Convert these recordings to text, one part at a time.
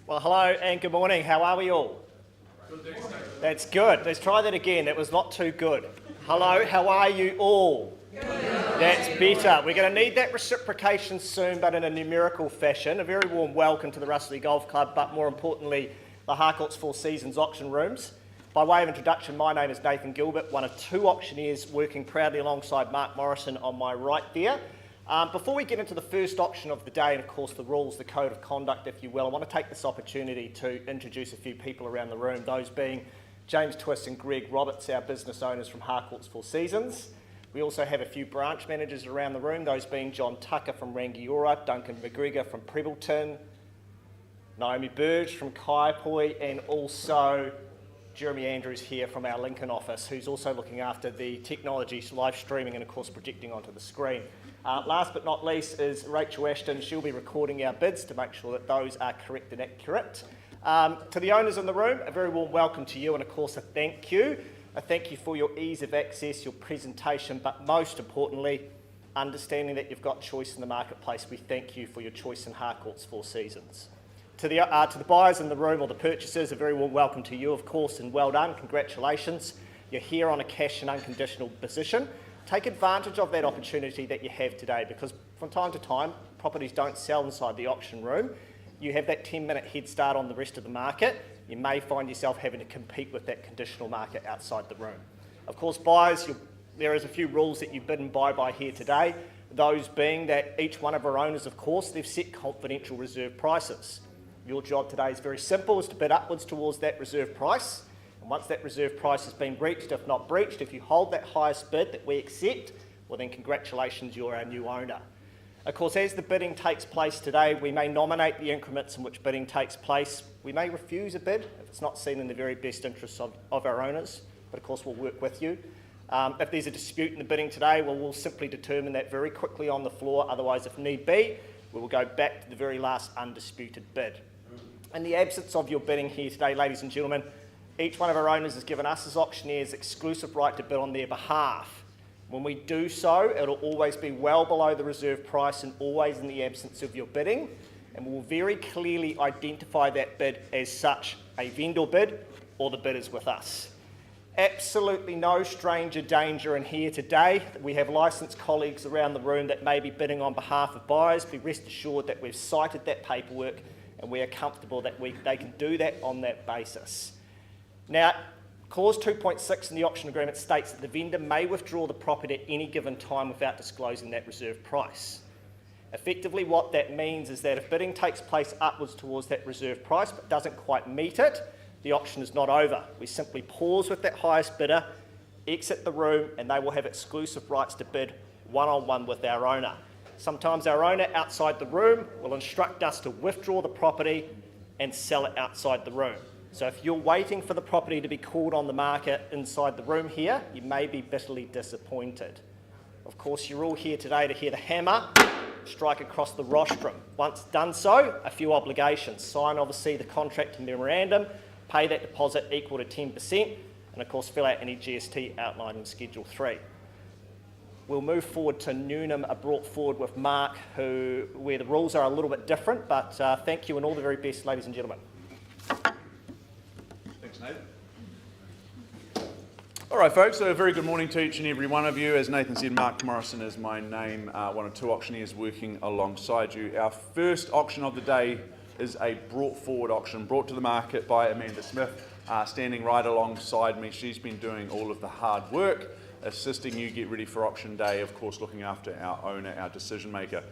Well, hello and good morning. How are we all? Good. That's good. Let's try that again. That was not too good. Hello, how are you all? Good. That's better. We're going to need that reciprocation soon, but in a numerical fashion. A very warm welcome to the Russley Golf Club, but more importantly, the Harcourts Four Seasons auction rooms. By way of introduction, my name is Nathan Gilbert, one of two auctioneers working proudly alongside Mark Morrison on my right there. Before we get into the first auction of the day, and of course the rules, the code of conduct, if you will, I want to take this opportunity to introduce a few people around the room, those being James Twist and Greg Roberts, our business owners from Harcourts Four Seasons. We also have a few branch managers around the room, those being John Tucker from Rangiora, Duncan McGregor from Prebbleton, Naomi Burge from Kaipoi, and also Jeremy Andrews here from our Lincoln office, who's also looking after the technology, live streaming, and of course projecting onto the screen. Last but not least is Rachel Ashton. She'll be recording our bids to make sure that those are correct and accurate. To the owners in the room, a very warm welcome to you, and of course a thank you. A thank you for your ease of access, your presentation, but most importantly, understanding that you've got choice in the marketplace. We thank you for your choice in Harcourts Four Seasons. To the buyers in the room or the purchasers, a very warm welcome to you, of course, and well done. Congratulations. You're here on a cash and unconditional position. Take advantage of that opportunity that you have today, because from time to time, properties don't sell inside the auction room. You have that 10-minute head start on the rest of the market. You may find yourself having to compete with that conditional market outside the room. Of course, buyers, there is a few rules that you bid and buy by here today, those being that each one of our owners, of course, they've set confidential reserve prices. Your job today is very simple, is to bid upwards towards that reserve price. And once that reserve price has been breached, if not breached, if you hold that highest bid that we accept, well then congratulations, you're our new owner. Of course, as the bidding takes place today, we may nominate the increments in which bidding takes place. We may refuse a bid if it's not seen in the very best interests of our owners, but of course we'll work with you. If there's a dispute in the bidding today, well, we'll simply determine that very quickly on the floor. Otherwise, if need be, we will go back to the very last undisputed bid. In the absence of your bidding here today, ladies and gentlemen, each one of our owners has given us as auctioneers exclusive right to bid on their behalf. When we do so, it'll always be well below the reserve price and always in the absence of your bidding, and we'll very clearly identify that bid as such, a vendor bid or the bid is with us. Absolutely no stranger danger in here today. We have licensed colleagues around the room that may be bidding on behalf of buyers. Be rest assured that we've cited that paperwork and we are comfortable that they can do that on that basis. Now, Clause 2.6 in the auction agreement states that the vendor may withdraw the property at any given time without disclosing that reserve price. Effectively, what that means is that if bidding takes place upwards towards that reserve price but doesn't quite meet it, the auction is not over. We simply pause with that highest bidder, exit the room, and they will have exclusive rights to bid one-on-one with our owner. Sometimes our owner outside the room will instruct us to withdraw the property and sell it outside the room. So if you're waiting for the property to be called on the market inside the room here, you may be bitterly disappointed. Of course, you're all here today to hear the hammer strike across the rostrum. Once done so, a few obligations. Sign, obviously, the contract and memorandum, pay that deposit equal to 10%, and of course, fill out any GST outlined in Schedule 3. We'll move forward to Newnham, brought forward with Mark, where the rules are a little bit different, but thank you and all the very best, ladies and gentlemen. Thanks, Nathan. All right, folks, so a very good morning to each and every one of you. As Nathan said, Mark Morrison is my name, one of two auctioneers working alongside you. Our first auction of the day is a brought forward auction, brought to the market by Amanda Smith, standing right alongside me. She's been doing all of the hard work, assisting you get ready for auction day, of course looking after our owner, our decision maker.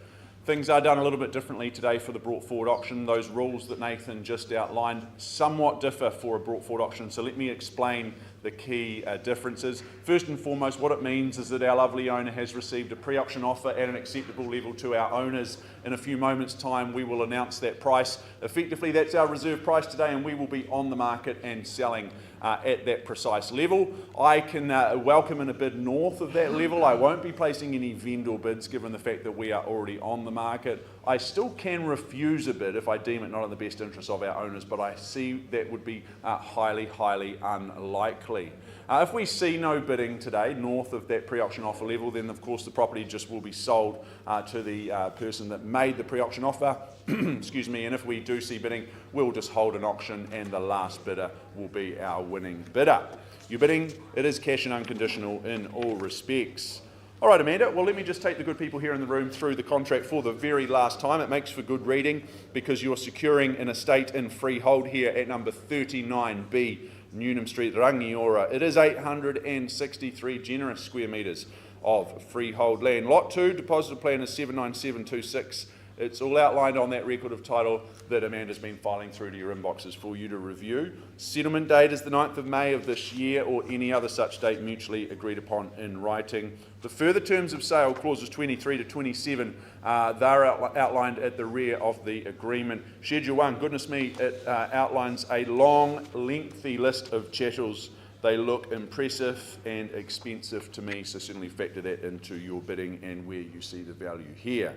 Things are done a little bit differently today for the brought forward auction. Those rules that Nathan just outlined somewhat differ for a brought forward auction, so let me explain the key differences. First and foremost, what it means is that our lovely owner has received a pre-auction offer at an acceptable level to our owners. In a few moments' time, we will announce that price. Effectively, that's our reserve price today, and we will be on the market and selling at that precise level. I can welcome in a bid north of that level. I won't be placing any vendor bids given the fact that we are already on the market. I still can refuse a bid if I deem it not in the best interest of our owners, but I see that would be highly, highly unlikely. quickly. If we see no bidding today north of that pre-auction offer level, then of course the property just will be sold to the person that made the pre-auction offer. Excuse me, and if we do see bidding, we'll just hold an auction and the last bidder will be our winning bidder. Your bidding, it is cash and unconditional in all respects. All right, Amanda, well, let me just take the good people here in the room through the contract for the very last time. It makes for good reading because you're securing an estate in freehold here at number 39B, Newnham Street, Rangiora. It is 863 generous square metres of freehold land. Lot 2, deposited plan is 79726. It's all outlined on that record of title that Amanda's been filing through to your inboxes for you to review. Settlement date is the 9th of May of this year or any other such date mutually agreed upon in writing. The further terms of sale, clauses 23 to 27, they're outlined at the rear of the agreement. Schedule 1, goodness me, it outlines a long, lengthy list of chattels. They look impressive and expensive to me, so certainly factor that into your bidding and where you see the value here.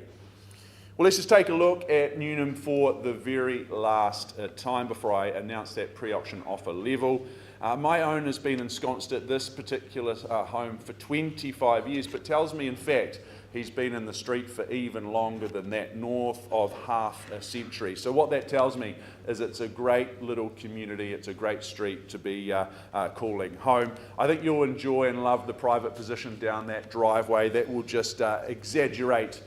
Well, let's just take a look at Newnham for the very last time before I announce that pre-auction offer level. My owner's been ensconced at this particular home for 25 years, but tells me, in fact, he's been in the street for even longer than that, north of half a century. So what that tells me is it's a great little community, it's a great street to be calling home. I think you'll enjoy and love the private position down that driveway. That will just exaggerate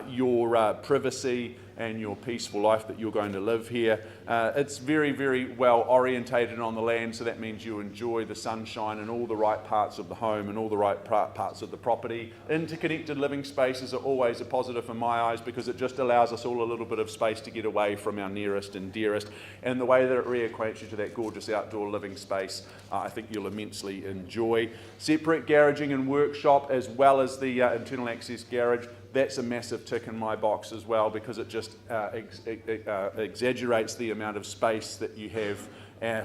your privacy and your peaceful life that you're going to live here. It's very, very well orientated on the land, so that means you enjoy the sunshine in all the right parts of the home and all the right parts of the property. Interconnected living spaces are always a positive in my eyes because it just allows us all a little bit of space to get away from our nearest and dearest, and the way that it reacquaints you to that gorgeous outdoor living space, I think you'll immensely enjoy. Separate garaging and workshop as well as the internal access garage. That's a massive tick in my box as well because it just exaggerates the amount of space that you have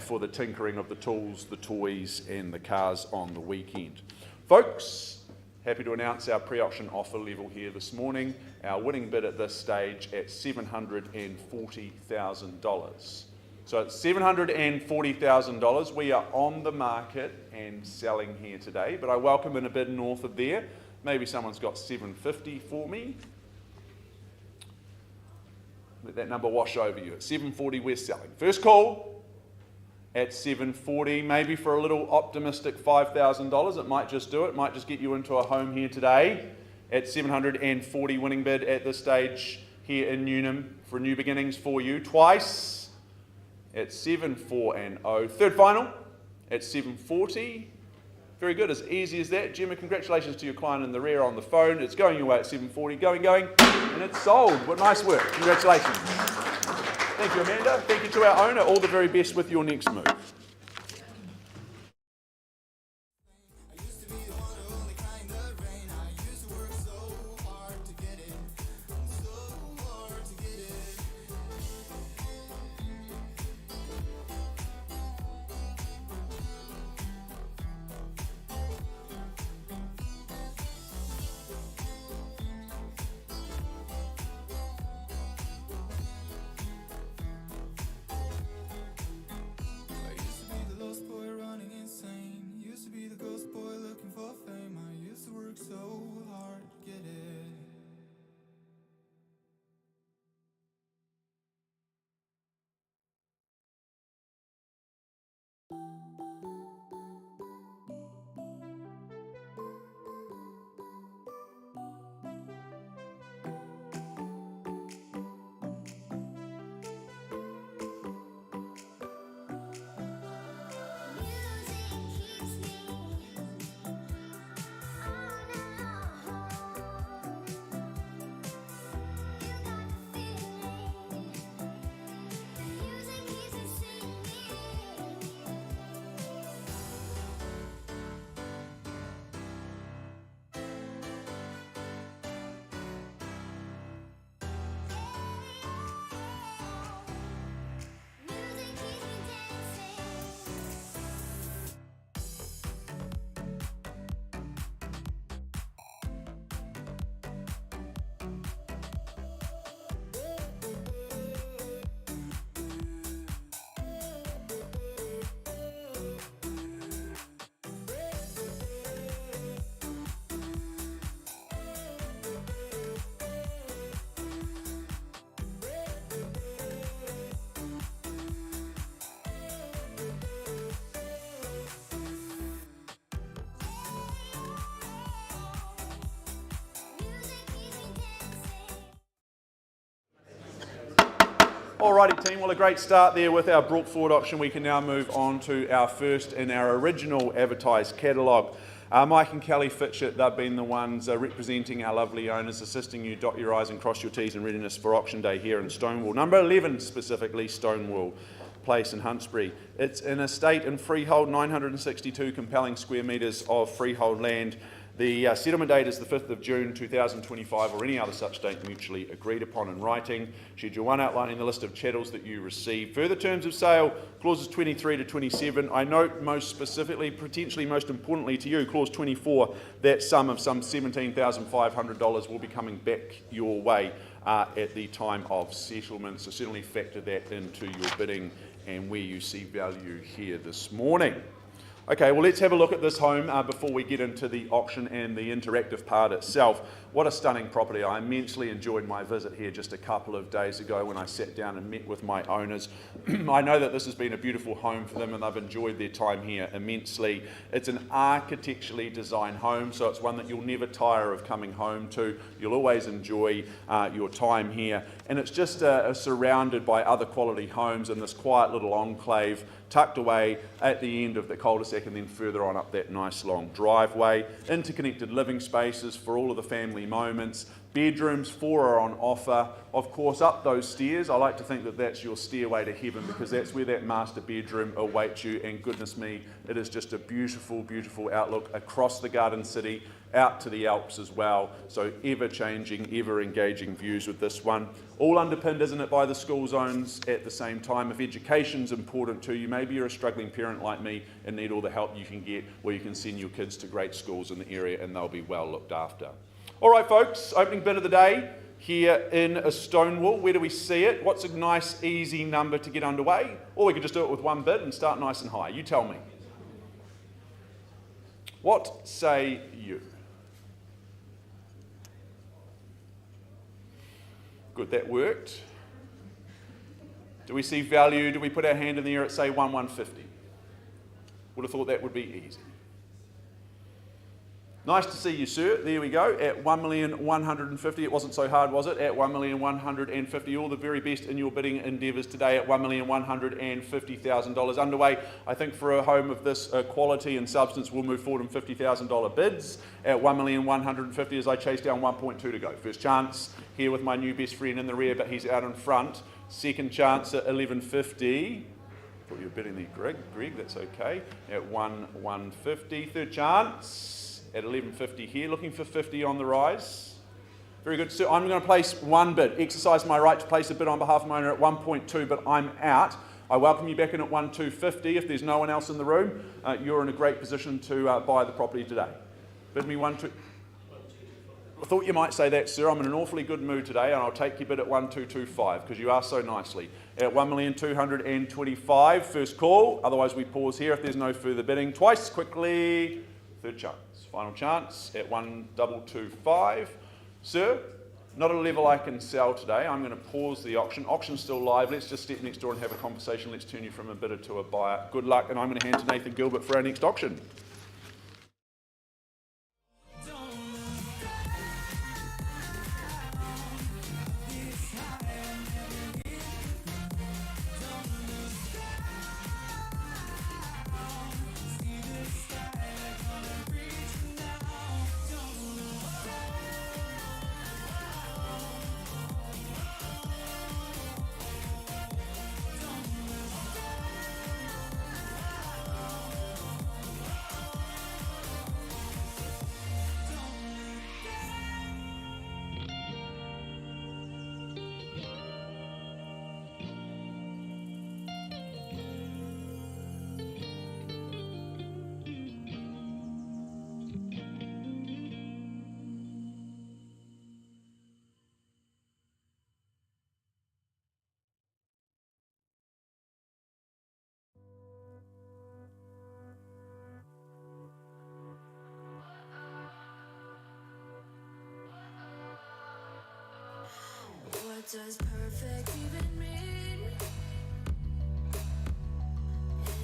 for the tinkering of the tools, the toys and the cars on the weekend. Folks, happy to announce our pre-auction offer level here this morning. Our winning bid at this stage at $740,000. So at $740,000, we are on the market and selling here today, but I welcome in a bid north of there. Maybe someone's got $750 for me. Let that number wash over you. At $740, we're selling. First call at $740, maybe for a little optimistic $5,000. It might just do it. Might just get you into a home here today. At $740, winning bid at this stage here in Newnham for New Beginnings for you. Twice at $740. Third final at $740. Very good, as easy as that. Gemma, congratulations to your client in the rear on the phone. It's going your way at $740, going, and it's sold. What nice work, congratulations. Thank you, Amanda. Thank you to our owner. All the very best with your next move. Alrighty team, well a great start there with our brought forward auction. We can now move on to our first in our original advertised catalogue. Mike and Kelly Fitchett, they've been the ones representing our lovely owners, assisting you dot your I's and cross your T's in readiness for auction day here in Stonewall. Number 11 specifically, Stonewall Place in Huntsbury. It's an estate and freehold, 962 compelling square metres of freehold land. The settlement date is the 5th of June 2025 or any other such date mutually agreed upon in writing. Schedule 1 outlining the list of chattels that you receive. Further terms of sale, clauses 23 to 27. I note most specifically, potentially most importantly to you, clause 24, that sum of some $17,500 will be coming back your way at the time of settlement. So certainly factor that into your bidding and where you see value here this morning. Okay, well let's have a look at this home before we get into the auction and the interactive part itself. What a stunning property. I immensely enjoyed my visit here just a couple of days ago when I sat down and met with my owners. I know that this has been a beautiful home for them and they've enjoyed their time here immensely. It's an architecturally designed home, so it's one that you'll never tire of coming home to. You'll always enjoy your time here. And it's just surrounded by other quality homes in this quiet little enclave tucked away at the end of the cul-de-sac and then further on up that nice long driveway. Interconnected living spaces for all of the family moments. Bedrooms, 4 are on offer. Of course, up those stairs, I like to think that that's your stairway to heaven because that's where that master bedroom awaits you. And goodness me, it is just a beautiful, beautiful outlook across the Garden City, out to the Alps as well. So ever-changing, ever-engaging views with this one. All underpinned, isn't it, by the school zones at the same time. If education's important to you, maybe you're a struggling parent like me and need all the help you can get, well, you can send your kids to great schools in the area and they'll be well looked after. All right, folks, opening bid of the day here in Stonewall. Where do we see it? What's a nice, easy number to get underway? Or we could just do it with one bid and start nice and high. You tell me. What say you? Good, that worked. Do we see value? Do we put our hand in the air at, say, 1,150? Would have thought that would be easy. Nice to see you, sir. There we go, at 1,150,000. It wasn't so hard, was it? At 1,150,000. All the very best in your bidding endeavours today at $1,150,000 underway. I think for a home of this quality and substance, we'll move forward in $50,000 bids at 1,150,000 as I chase down 1.2 to go. First chance here with my new best friend in the rear, but he's out in front. Second chance at 1150. Thought you were bidding there, Greg, that's okay. At 1,150. Third chance at 1150 here, looking for 50 on the rise. Very good. So I'm going to place one bid, exercise my right to place a bid on behalf of my owner at 1.2, but I'm out. I welcome you back in at 1,250. If there's no one else in the room, you're in a great position to buy the property today. Bid me 1.2. I thought you might say that, sir. I'm in an awfully good mood today, and I'll take your bid at 1,225 because you asked so nicely. At 1,225,000, first call. Otherwise, we pause here if there's no further bidding. Twice, quickly. Third chance. Final chance at 1,225. Sir, not a level I can sell today. I'm going to pause the auction. Auction's still live. Let's just step next door and have a conversation. Let's turn you from a bidder to a buyer. Good luck, and I'm going to hand to Nathan Gilbert for our next auction. What does perfect even mean?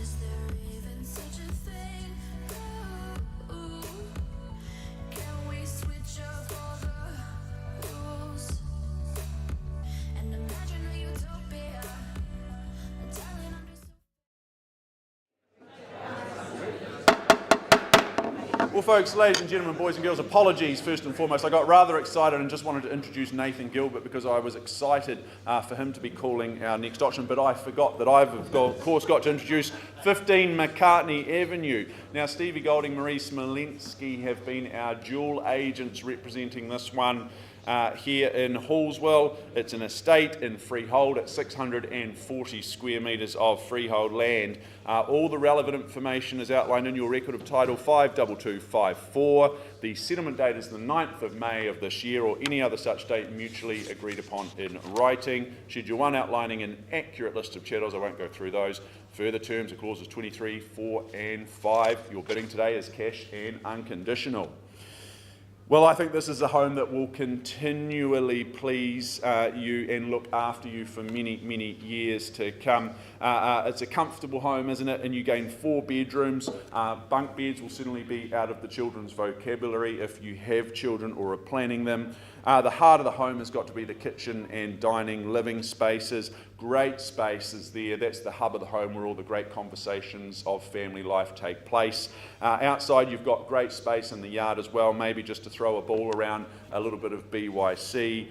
Is there even such a thing? Ooh, can we switch up all the rules and imagine a utopia folks, ladies and gentlemen, boys and girls, apologies first and foremost. I got rather excited and just wanted to introduce Nathan Gilbert because I was excited for him to be calling our next auction, but I forgot that I've, of course, got to introduce 15 McCartney Avenue. Now, Stevie Golding, Marie Smolenski have been our dual agents representing this one here in Hallswell. It's an estate in freehold at 640 square metres of freehold land. All the relevant information is outlined in your record of title 52254. The settlement date is the 9th of May of this year, or any other such date mutually agreed upon in writing. Schedule 1 outlining an accurate list of chattels. I won't go through those. Further terms are clauses 23, 4 and 5. Your bidding today is cash and unconditional. Well, I think this is a home that will continually please you and look after you for many, many years to come. It's a comfortable home, isn't it? And you gain 4 bedrooms. Bunk beds will certainly be out of the children's vocabulary if you have children or are planning them. The heart of the home has got to be the kitchen and dining living spaces. Great spaces there. That's the hub of the home where all the great conversations of family life take place. Outside you've got great space in the yard as well, maybe just to throw a ball around, a little bit of BYC.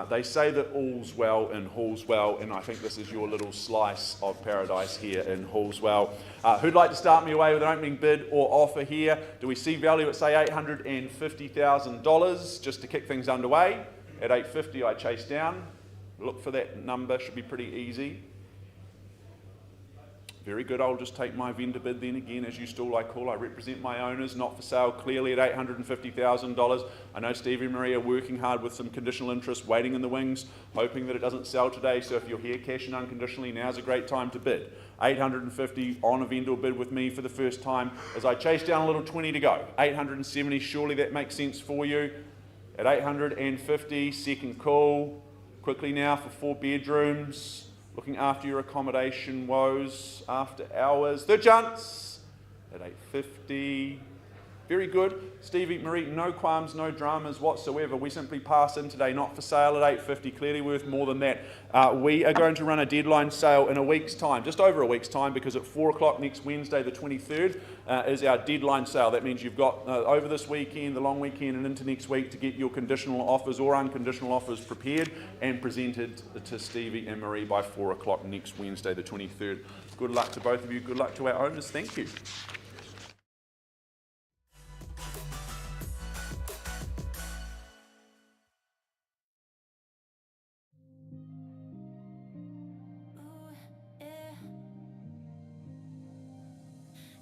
They say that all's well in Hallswell, and I think this is your little slice of paradise here in Hallswell. Who'd like to start me away with an opening bid or offer here? Do we see value at, say, $850,000 just to kick things underway? At $850,000 I chase down. Look for that number, should be pretty easy. Very good, I'll just take my vendor bid then again, as you still like call. I represent my owners, not for sale, clearly at $850,000. I know Stevie and Marie are working hard with some conditional interest, waiting in the wings, hoping that it doesn't sell today. So if you're here cash and unconditionally, now's a great time to bid. $850 on a vendor bid with me for the first time, as I chase down a little 20 to go. $870, surely that makes sense for you. At $850, second call. Quickly now for 4 bedrooms, looking after your accommodation woes after hours. Third chance at $850. Very good. Stevie, Marie, no qualms, no dramas whatsoever. We simply pass in today, not for sale at $850, clearly worth more than that. We are going to run a deadline sale in a week's time, just over a week's time, because at 4 o'clock next Wednesday, the 23rd, is our deadline sale. That means you've got over this weekend, the long weekend, and into next week to get your conditional offers or unconditional offers prepared and presented to Stevie and Marie by 4 o'clock next Wednesday, the 23rd. Good luck to both of you. Good luck to our owners. Thank you.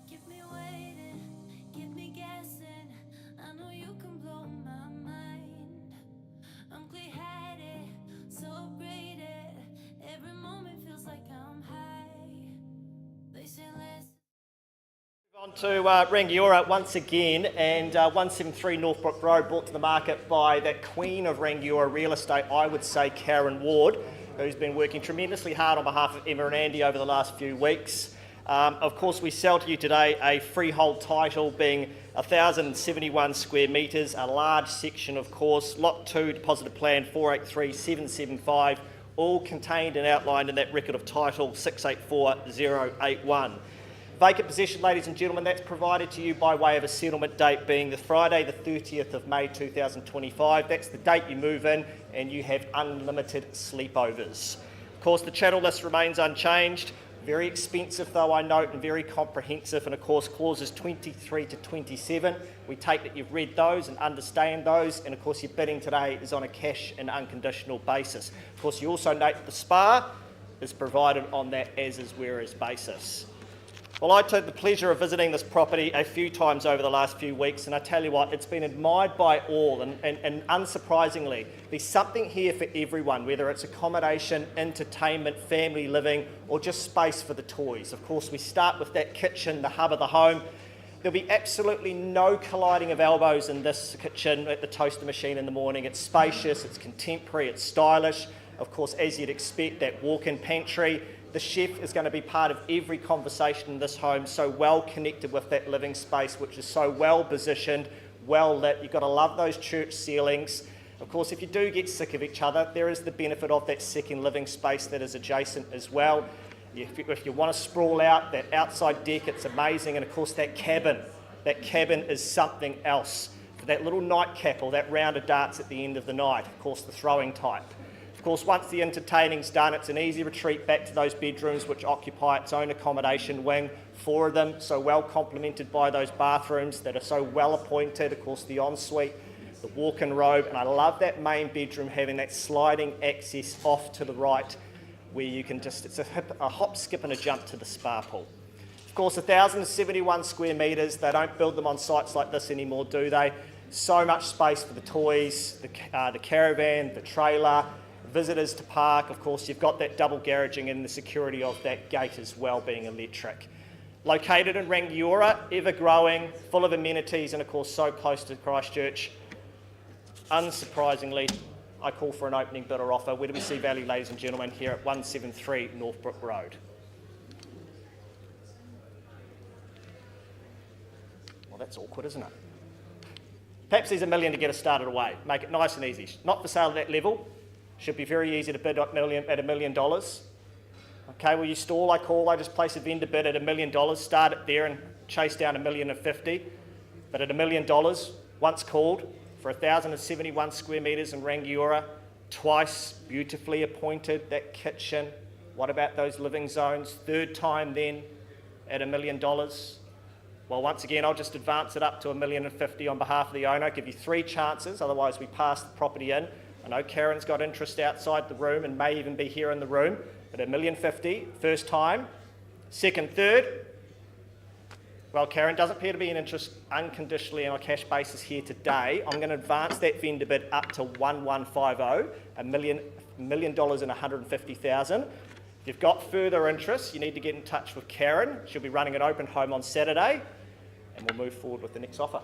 Keep me waiting, keep me guessing. I know you can blow my mind. I'm clear-headed, so upgraded. Every moment feels like I'm high. They say less. On to Rangiora once again, and 173 Northbrook Road, brought to the market by that queen of Rangiora real estate, I would say Karen Ward, who's been working tremendously hard on behalf of Emma and Andy over the last few weeks. Of course, we sell to you today a freehold title being 1,071 square metres, a large section, of course, Lot 2, deposited plan 483775, all contained and outlined in that record of title 684081. Vacant possession, ladies and gentlemen, that's provided to you by way of a settlement date being the Friday, the 30th of May 2025. That's the date you move in and you have unlimited sleepovers. Of course, the chattel list remains unchanged. Very expensive, though, I note, and very comprehensive, and of course clauses 23 to 27. We take that you've read those and understand those, and of course your bidding today is on a cash and unconditional basis. Of course, you also note that the SPA is provided on that as is where is basis. Well, I took the pleasure of visiting this property a few times over the last few weeks, and I tell you what, it's been admired by all, and unsurprisingly, there's something here for everyone, whether it's accommodation, entertainment, family living, or just space for the toys. Of course, we start with that kitchen, the hub of the home. There'll be absolutely no colliding of elbows in this kitchen at the toaster machine in the morning. It's spacious, it's contemporary, it's stylish. Of course, as you'd expect, that walk-in pantry. The chef is going to be part of every conversation in this home, so well connected with that living space, which is so well positioned, well lit. You've got to love those church ceilings. Of course, if you do get sick of each other, there is the benefit of that second living space that is adjacent as well. If you want to sprawl out, that outside deck, it's amazing. And of course, that cabin that cabin is something else. For that little nightcap or that round of darts at the end of the night, of course the throwing type. Of course, once the entertaining's done, it's an easy retreat back to those bedrooms which occupy its own accommodation wing, 4 of them, so well complemented by those bathrooms that are so well appointed, of course the ensuite, the walk-in robe, and I love that main bedroom having that sliding access off to the right where you can just, it's a hop, skip and a jump to the spa pool. Of course, 1,071 square metres, they don't build them on sites like this anymore, do they? So much space for the toys, the caravan, the trailer, visitors to park. Of course, you've got that double garaging and the security of that gate as well being electric. Located in Rangiora, ever growing, full of amenities, and of course so close to Christchurch. Unsurprisingly, I call for an opening bid or offer. Where do we see value, ladies and gentlemen? Here at 173 Northbrook Road. Well, that's awkward, isn't it? Perhaps there's $1 million to get us started away. Make it nice and easy. Not for sale at that level. Should be very easy to bid at $1 million. Okay, will you stall? I just place a vendor bid at $1 million, start it there and chase down $1,050,000. But at $1 million, once called, for 1,071 square metres in Rangiora, twice beautifully appointed, that kitchen. What about those living zones? Third time then at $1 million. Well, once again, I'll just advance it up to $1,050,000 on behalf of the owner, give you 3 chances, otherwise we pass the property in. I know Karen's got interest outside the room and may even be here in the room, but $1,050,000, first time. Second, third, well, Karen, doesn't appear to be an interest unconditionally on a cash basis here today. I'm going to advance that vendor bid up to $1,150,000, $1 million and $150,000. If you've got further interest, you need to get in touch with Karen. She'll be running an open home on Saturday, and we'll move forward with the next offer.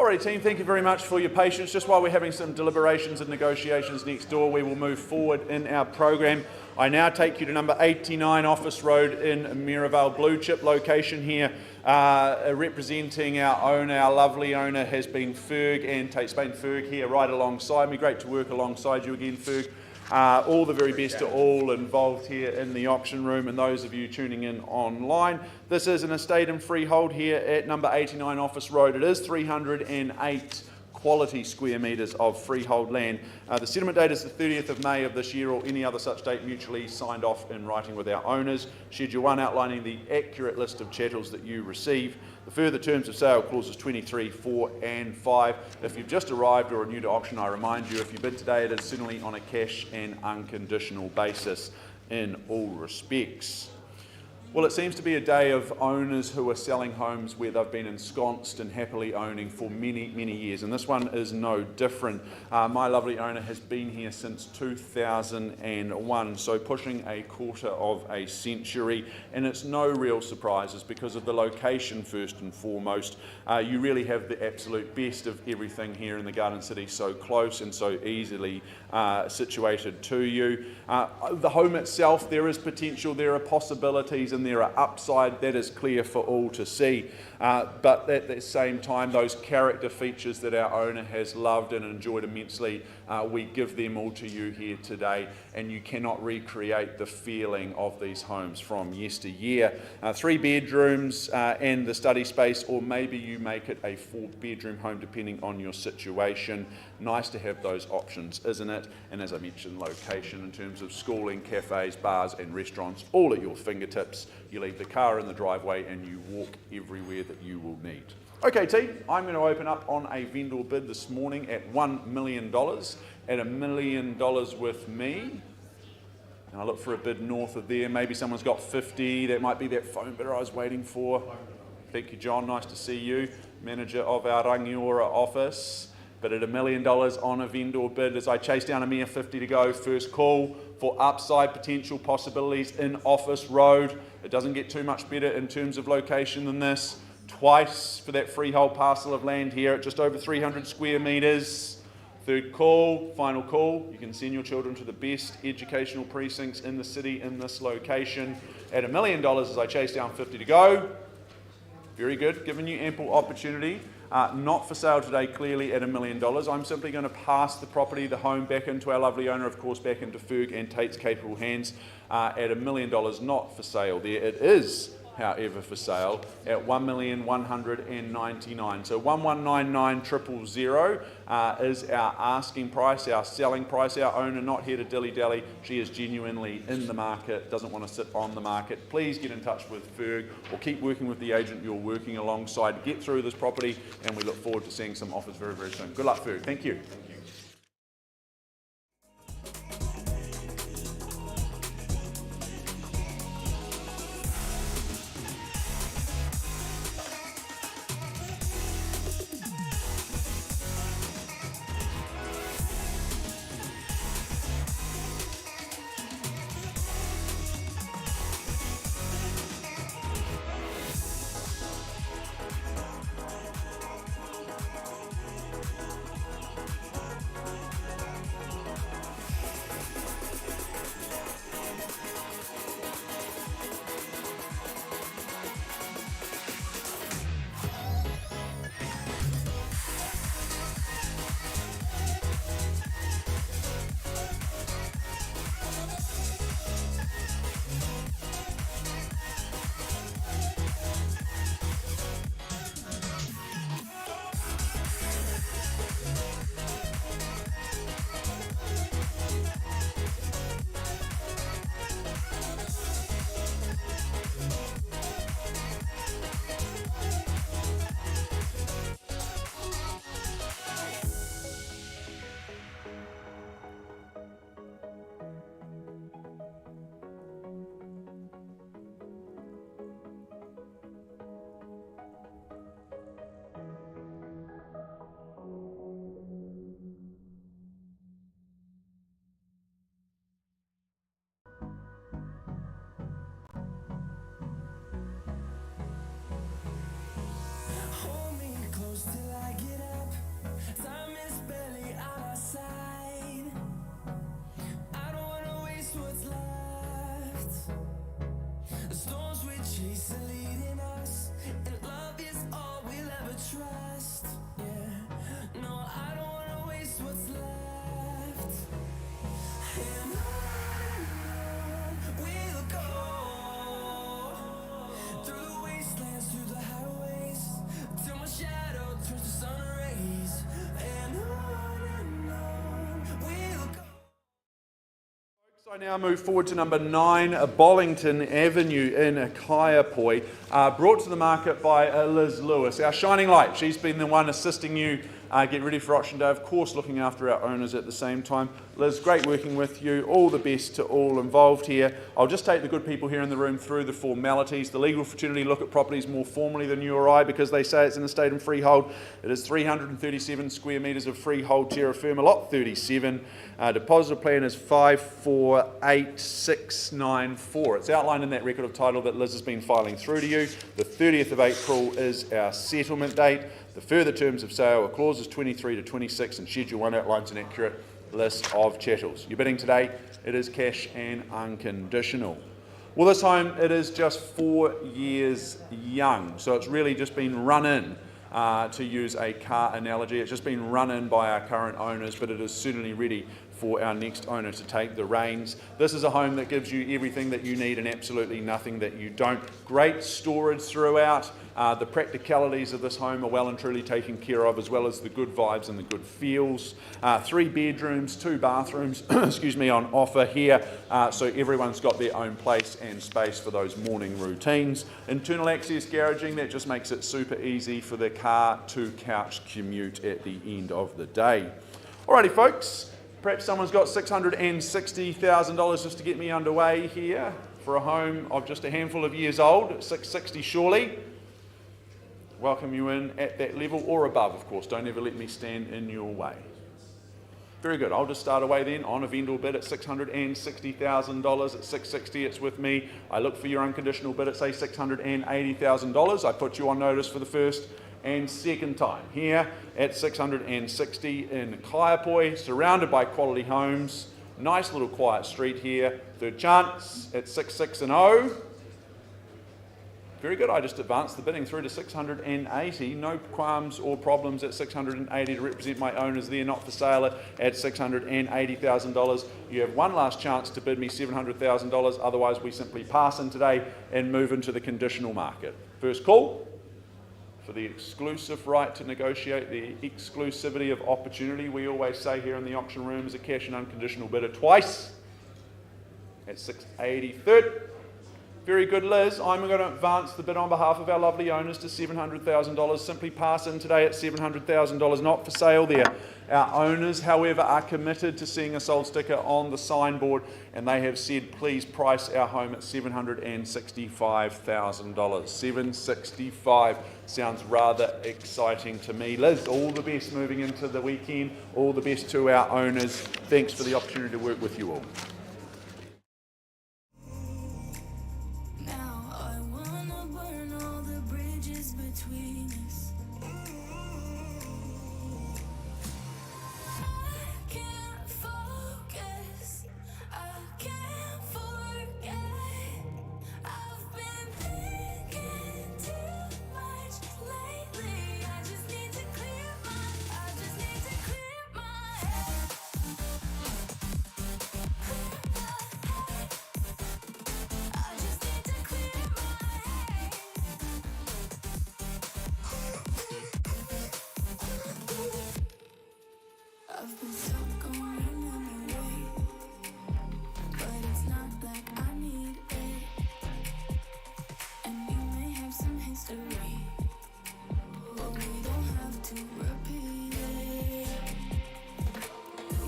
Alrighty team, thank you very much for your patience. Just while we're having some deliberations and negotiations next door, we will move forward in our program. I now take you to number 89 Office Road in Maryvale. Blue chip location here. Representing our owner, our lovely owner has been Ferg and Tate Spain. Ferg here right alongside me. Great to work alongside you again, Ferg. All the very best to all involved here in the auction room and those of you tuning in online. This is an estate and freehold here at number 89 Office Road. It is 308 quality square metres of freehold land. The settlement date is the 30th of May of this year or any other such date mutually signed off in writing with our owners. Schedule 1 outlining the accurate list of chattels that you receive. The further terms of sale clauses 23, 4 and 5. If you've just arrived or are new to auction, I remind you if you bid today it is certainly on a cash and unconditional basis in all respects. Well, it seems to be a day of owners who are selling homes where they've been ensconced and happily owning for many, many years, and this one is no different. My lovely owner has been here since 2001, so pushing a quarter of a century, and it's no real surprises because of the location first and foremost. You really have the absolute best of everything here in the Garden City, so close and so easily situated to you. The home itself, there is potential, there are possibilities, and there are upside, that is clear for all to see. But at the same time, those character features that our owner has loved and enjoyed immensely, we give them all to you here today, and you cannot recreate the feeling of these homes from yesteryear. 3 bedrooms and the study space, or maybe you make it a 4-bedroom home depending on your situation. Nice to have those options, isn't it? And as I mentioned, location in terms of schooling, cafes, bars and restaurants, all at your fingertips. You leave the car in the driveway and you walk everywhere that you will need. Okay team, I'm going to open up on a vendor bid this morning at $1 million, at $1 million with me. And I look for a bid north of there. Maybe someone's got 50, that might be that phone bidder I was waiting for. Thank you John, nice to see you, manager of our Rangiora office. But at $1 million on a vendor bid, as I chase down a mere 50 to go, first call for upside potential possibilities in Office Road. It doesn't get too much better in terms of location than this. Twice for that freehold parcel of land here at just over 300 square metres. Third call, final call. You can send your children to the best educational precincts in the city in this location. At $1 million as I chase down 50 to go. Very good, giving you ample opportunity. Not for sale today, clearly at $1 million. I'm simply going to pass the property, the home, back into our lovely owner, of course, back into Ferg and Tate's capable hands at $1 million, not for sale there. It is, however, for sale at $1,199,000. So 1,199,000 is our asking price, our selling price. Our owner not here to dilly-dally. She is genuinely in the market, doesn't want to sit on the market. Please get in touch with Ferg or keep working with the agent you're working alongside. Get through this property, and we look forward to seeing some offers very, very soon. Good luck, Ferg. Thank you. The storms we chase are leading us, and love is all we'll ever trust. Yeah, no, I don't wanna waste what's left. And on we'll go, through the wastelands, through the highways, till my shadow turns to sun rays. And on we'll go. I now move forward to number 9, Bollington Avenue in Kaiapoi, brought to the market by Liz Lewis, our shining light. She's been the one assisting you get ready for auction day, of course looking after our owners at the same time. Liz, great working with you. All the best to all involved here. I'll just take the good people here in the room through the formalities. The legal fraternity look at properties more formally than you or I because they say it's in estate and freehold. It is 337 square metres of freehold terra firma, lot 37. Deposit plan is 548694. It's outlined in that record of title that Liz has been filing through to you. The 30th of April is our settlement date. The further terms of sale are clauses 23 to 26, and Schedule 1 outlines an accurate list of chattels. You're bidding today, it is cash and unconditional. Well, this home, it is just 4 years young, so it's really just been run in, to use a car analogy. It's just been run in by our current owners, but it is certainly ready for our next owner to take the reins. This is a home that gives you everything that you need and absolutely nothing that you don't. Great storage throughout. The practicalities of this home are well and truly taken care of, as well as the good vibes and the good feels. 3 bedrooms, 2 bathrooms, excuse me, on offer here. So everyone's got their own place and space for those morning routines. Internal access garaging, that just makes it super easy for the car to couch commute at the end of the day. Alrighty folks, perhaps someone's got $660,000 just to get me underway here for a home of just a handful of years old, 660 surely. Welcome you in at that level or above, of course. Don't ever let me stand in your way. Very good. I'll just start away then on a vendor bid at $660,000. At 660, it's with me. I look for your unconditional bid at say $680,000. I put you on notice for the first and second time here at 660 in Kaiapoi, surrounded by quality homes. Nice little quiet street here. Third chance at 66 Very good. I just advanced the bidding through to 680. No qualms or problems at 680 to represent my owners there, not for sale at $680,000. You have one last chance to bid me $700,000. Otherwise, we simply pass in today and move into the conditional market. First call for the exclusive right to negotiate, the exclusivity of opportunity. We always say here in the auction room is a cash and unconditional bidder twice at 680. Third. Very good, Liz. I'm going to advance the bid on behalf of our lovely owners to $700,000. Simply pass in today at $700,000, not for sale there. Our owners, however, are committed to seeing a sold sticker on the signboard, and they have said, please price our home at $765,000. $765 sounds rather exciting to me. Liz, all the best moving into the weekend. All the best to our owners. Thanks for the opportunity to work with you all. Between us, I can't focus, I can't forget. I've been thinking too much lately. I just need to clear my head. I just need to clear my head. I've been stuck on running away, but it's not like I need it. And we may have some history, but we don't have to repeat it.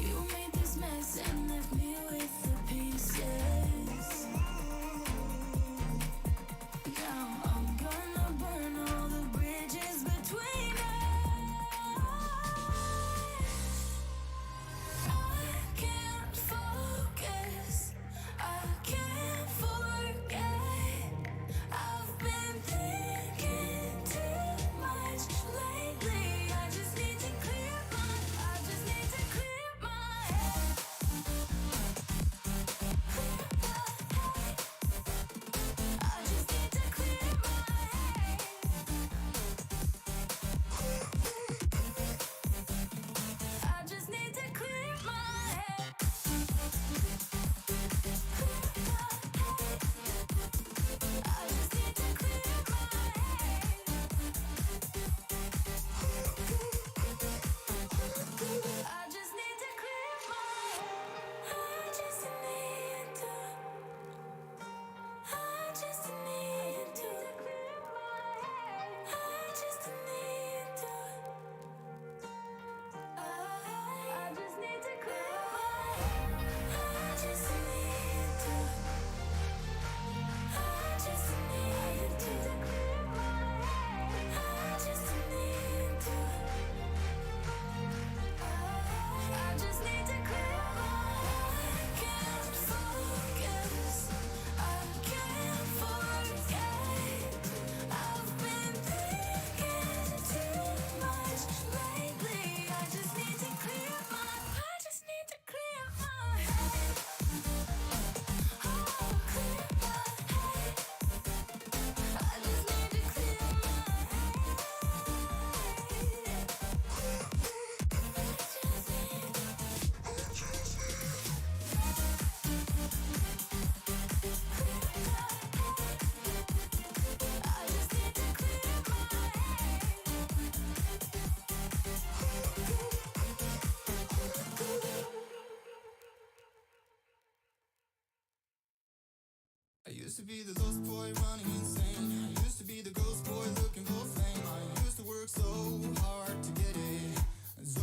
You made this mess and left me with the pieces. Now I'm gonna burn all the bridges between us. I used to be the lost boy running insane. I used to be the ghost boy looking for fame. I used to work so hard to get it, so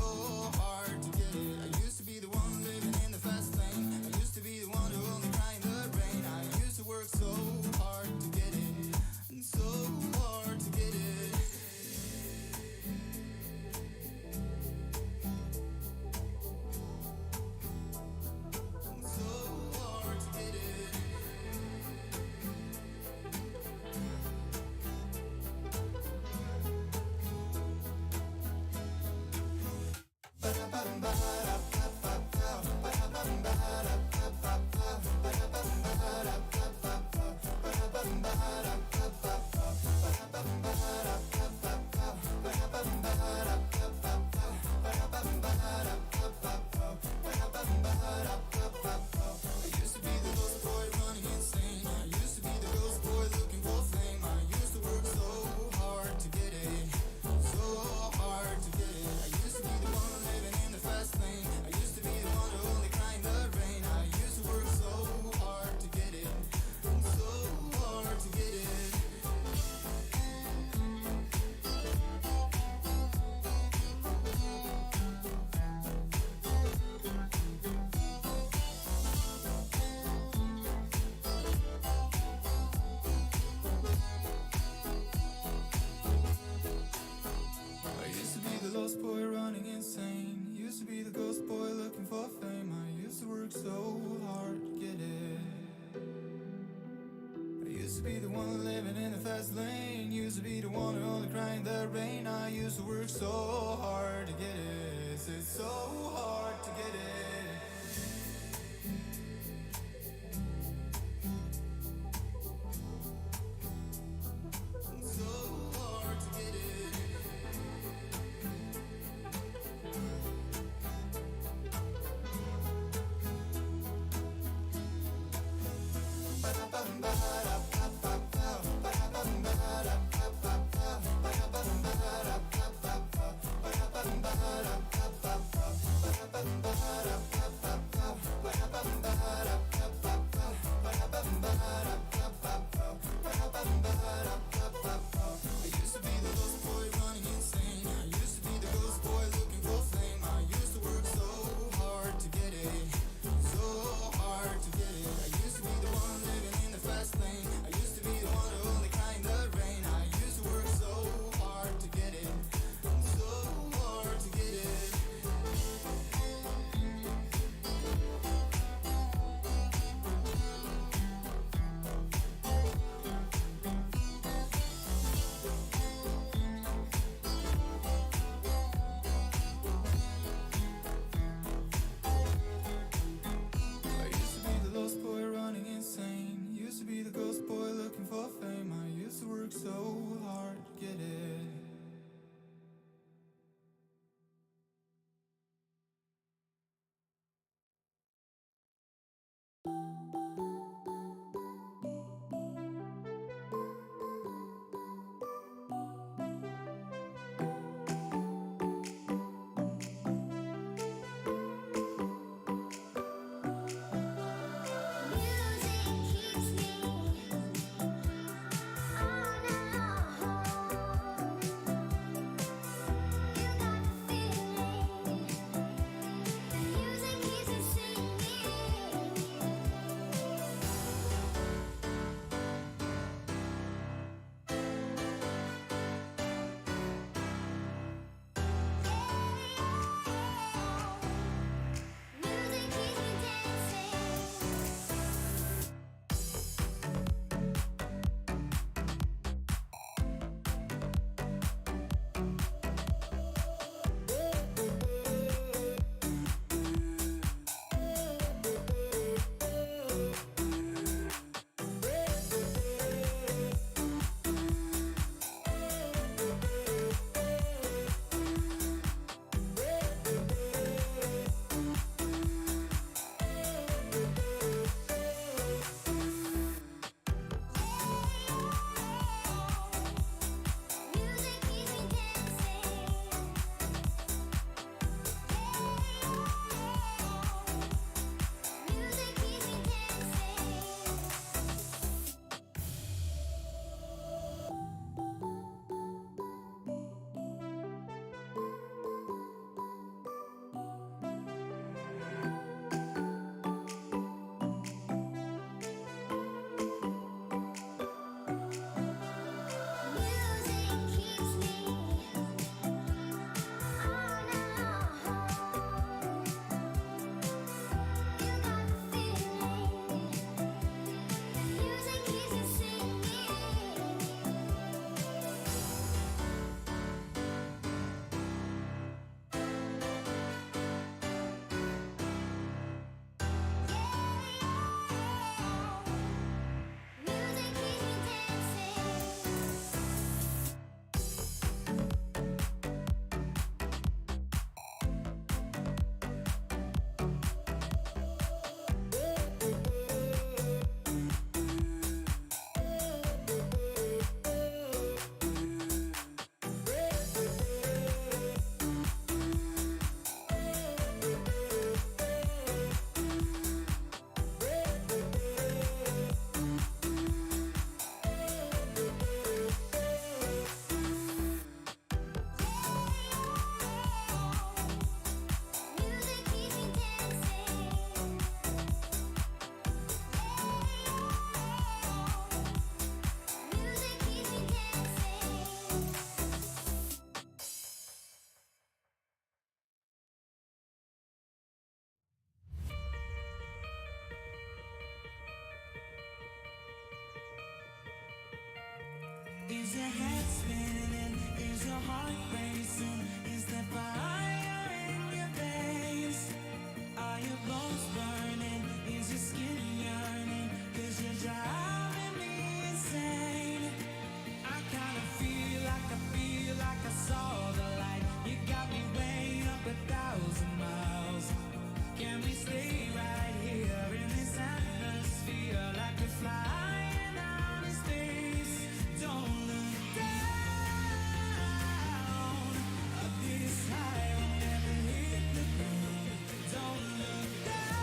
hard to get it. I used to be the one living in the fast lane. I used to be the one who only cried in the rain. I used to work so hard to get it, and so hard to get it. Lost boy running insane. Used to be the ghost boy looking for fame. I used to work so hard to get it. I used to be the one living in the fast lane. Used to be the one who only cried in the rain. I used to work so hard to get it. It's so hard to get it. So hard to get it. Fast lane. your head spinning? Is your heart racing? Is there fire in your veins? Are your bones burning? Is your skin yearning? 'Cause you're driving me insane. I kinda feel like I saw the light. You got me way up 1,000 miles. Can we stay right here in this atmosphere like we're flying out in space? Don't look down. Up this high, we'll never hit the ground. Don't look down.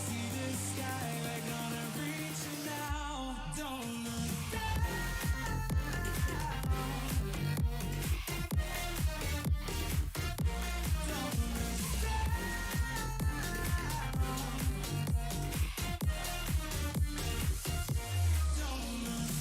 See the sky, we're gonna reach it now. Don't look down. Don't look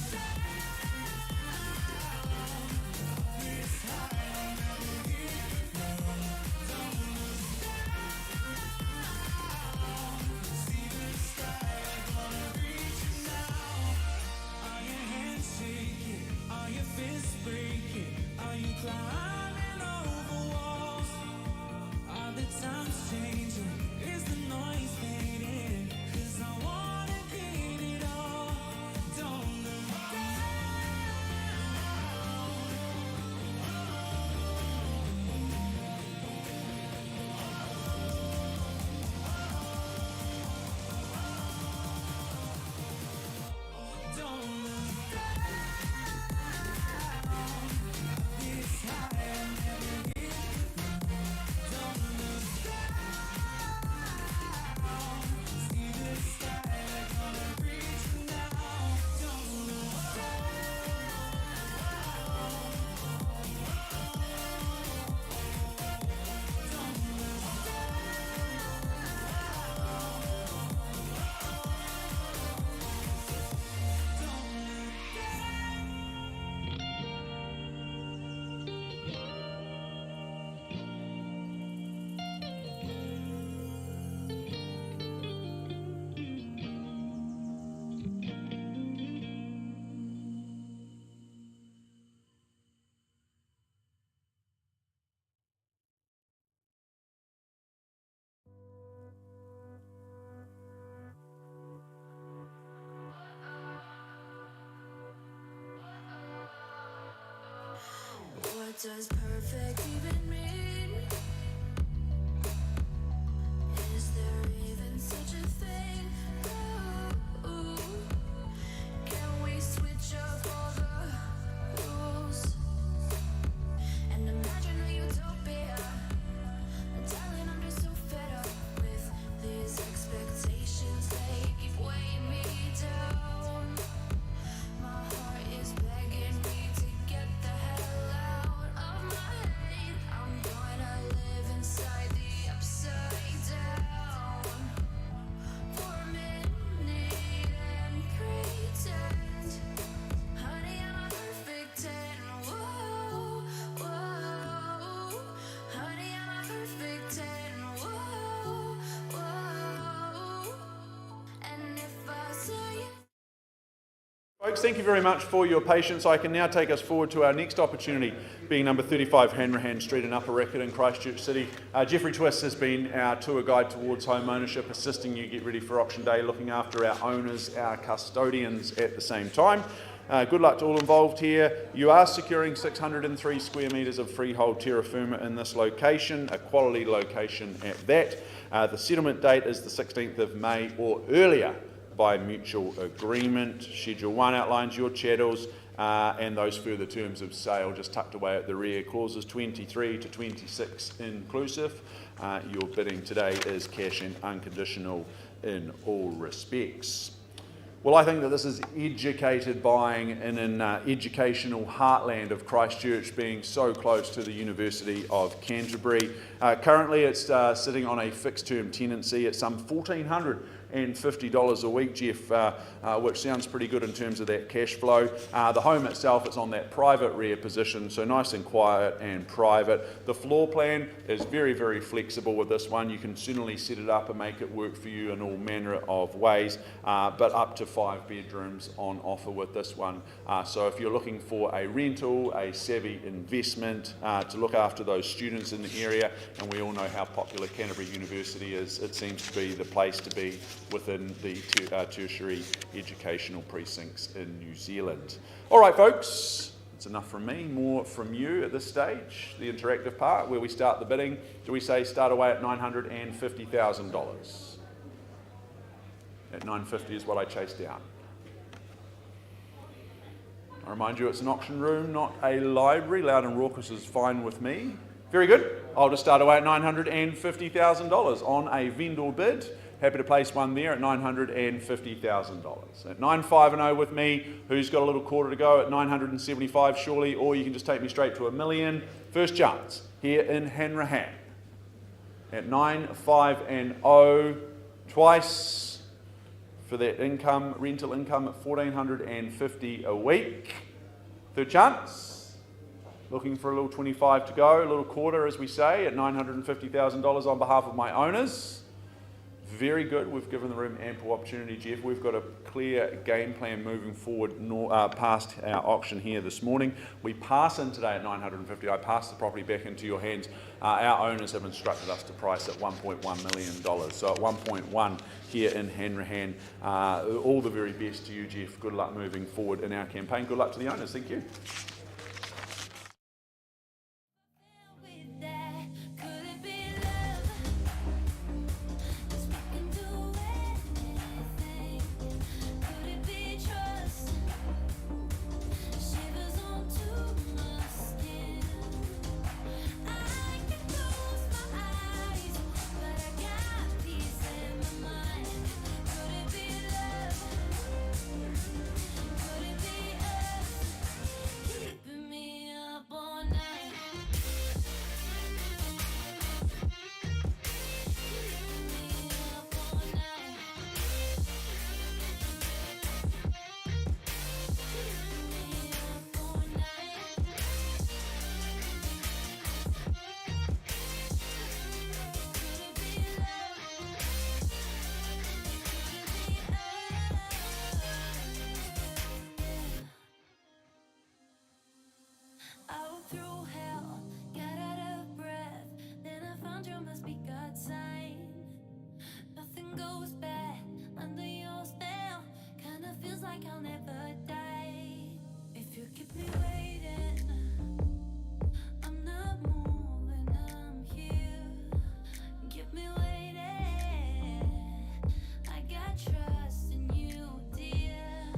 Are your hands shaking? Are your fists breaking? Are you climbing over walls? Are the times changing? Is the noise fading? 'Cause I wanna get it all. Don't look down. Don't look down. This high, I'll never hit the ground. Don't look down. See the sky, we're gonna reach it now. Don't look What does perfect even mean? Is there even such a thing? Ooh, can we switch up all the rules and imagine a utopia? Darling, I'm just so fed up with these expectations. They keep weighing me down. My heart is begging me to get the hell out of my head. I'm gonna live inside the upside down for a minute and pretend, honey, I'm a perfect 10. Whoa, whoa, honey, I'm a perfect 10. Whoa, whoa, and if I say it. Folks, thank you very much for your patience. I can now take us forward to our next opportunity, being number 35 Hanrahan Street in Upper Racket in Christchurch City. Jeffrey Twist has been our tour guide towards home ownership, assisting you get ready for auction day, looking after our owners, our custodians at the same time. Good luck to all involved here. You are securing 603 square metres of freehold terra firma in this location, a quality location at that. The settlement date is the 16th of May or earlier by mutual agreement. Schedule 1 outlines your chattels and those further terms of sale just tucked away at the rear. Clauses 23 to 26 inclusive. Your bidding today is cash and unconditional in all respects. Well, I think that this is educated buying in an educational heartland of Christchurch, being so close to the University of Canterbury. Currently it's sitting on a fixed term tenancy at some $150 a week, Jeff, which sounds pretty good in terms of that cash flow. The home itself, it's on that private rear position, so nice and quiet and private. The floor plan is very, very flexible with this one. You can certainly set it up and make it work for you in all manner of ways, but up to 5 bedrooms on offer with this one. So if you're looking for a rental, a savvy investment to look after those students in the area, and we all know how popular Canterbury University is, it seems to be the place to be within the tertiary educational precincts in New Zealand. All right, folks, that's enough from me. More from you at this stage, the interactive part where we start the bidding. Do we say start away at $950,000? At $950 is what I chased down. I remind you, it's an auction room, not a library. Loud and raucous is fine with me. Very good. I'll just start away at $950,000 on a vendor bid. Happy to place one there at $950,000. At 950 with me, who's got a little quarter to go at 975 surely, or you can just take me straight to $1 million. First chance here in Hanrahan at 950 twice for that income, rental income at $1,450 a week. Third chance, looking for a little 25 to go, a little quarter as we say, at $950,000 on behalf of my owners. Very good. We've given the room ample opportunity, Jeff. We've got a clear game plan moving forward past our auction here this morning. We pass in today at $950. I pass the property back into your hands. Our owners have instructed us to price at $1.1 million. So at 1.1 here in Hanrahan. All the very best to you, Jeff. Good luck moving forward in our campaign. Good luck to the owners. Thank you. Through hell, got out of breath. Then I found you must be God's sign. Nothing goes bad under your spell. Kinda feels like I'll never die. If you keep me waiting, I'm not moving, I'm here. Keep me waiting. I got trust in you, dear.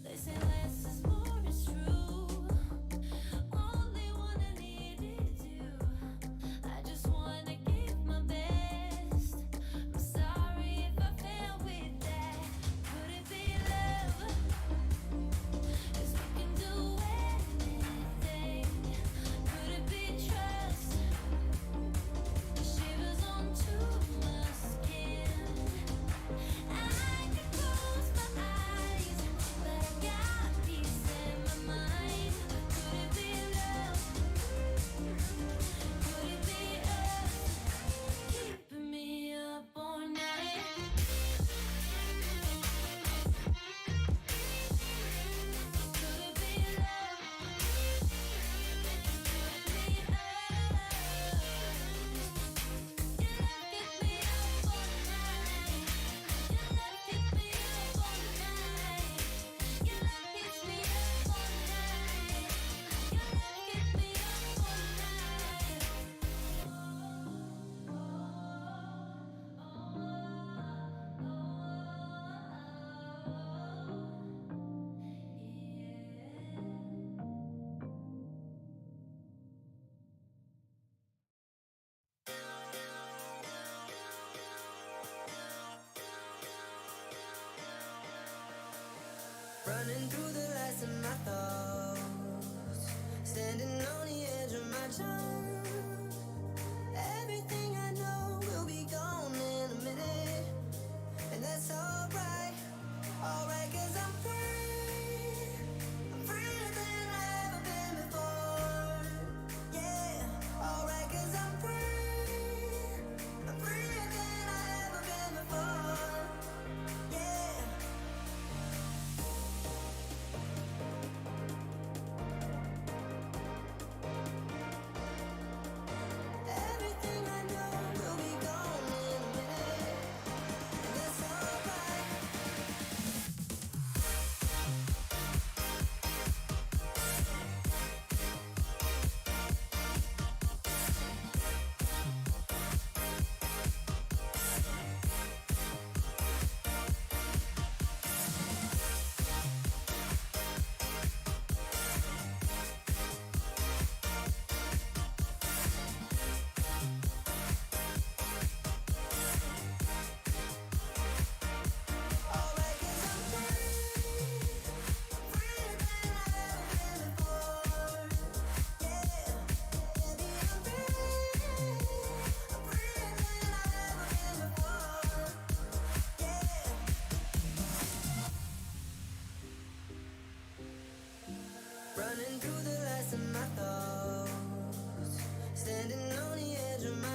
They say less is more, it's true. Running through the lights of my thoughts, standing on the edge of my jump. Everything I know will be gone in a minute, and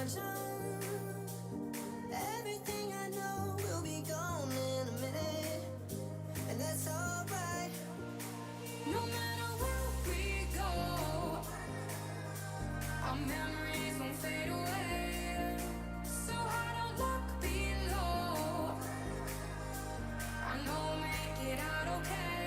I jump, everything I know will be gone in a minute, and that's alright. No matter where we go, our memories won't fade away. So I don't look below. I know we'll make it out okay.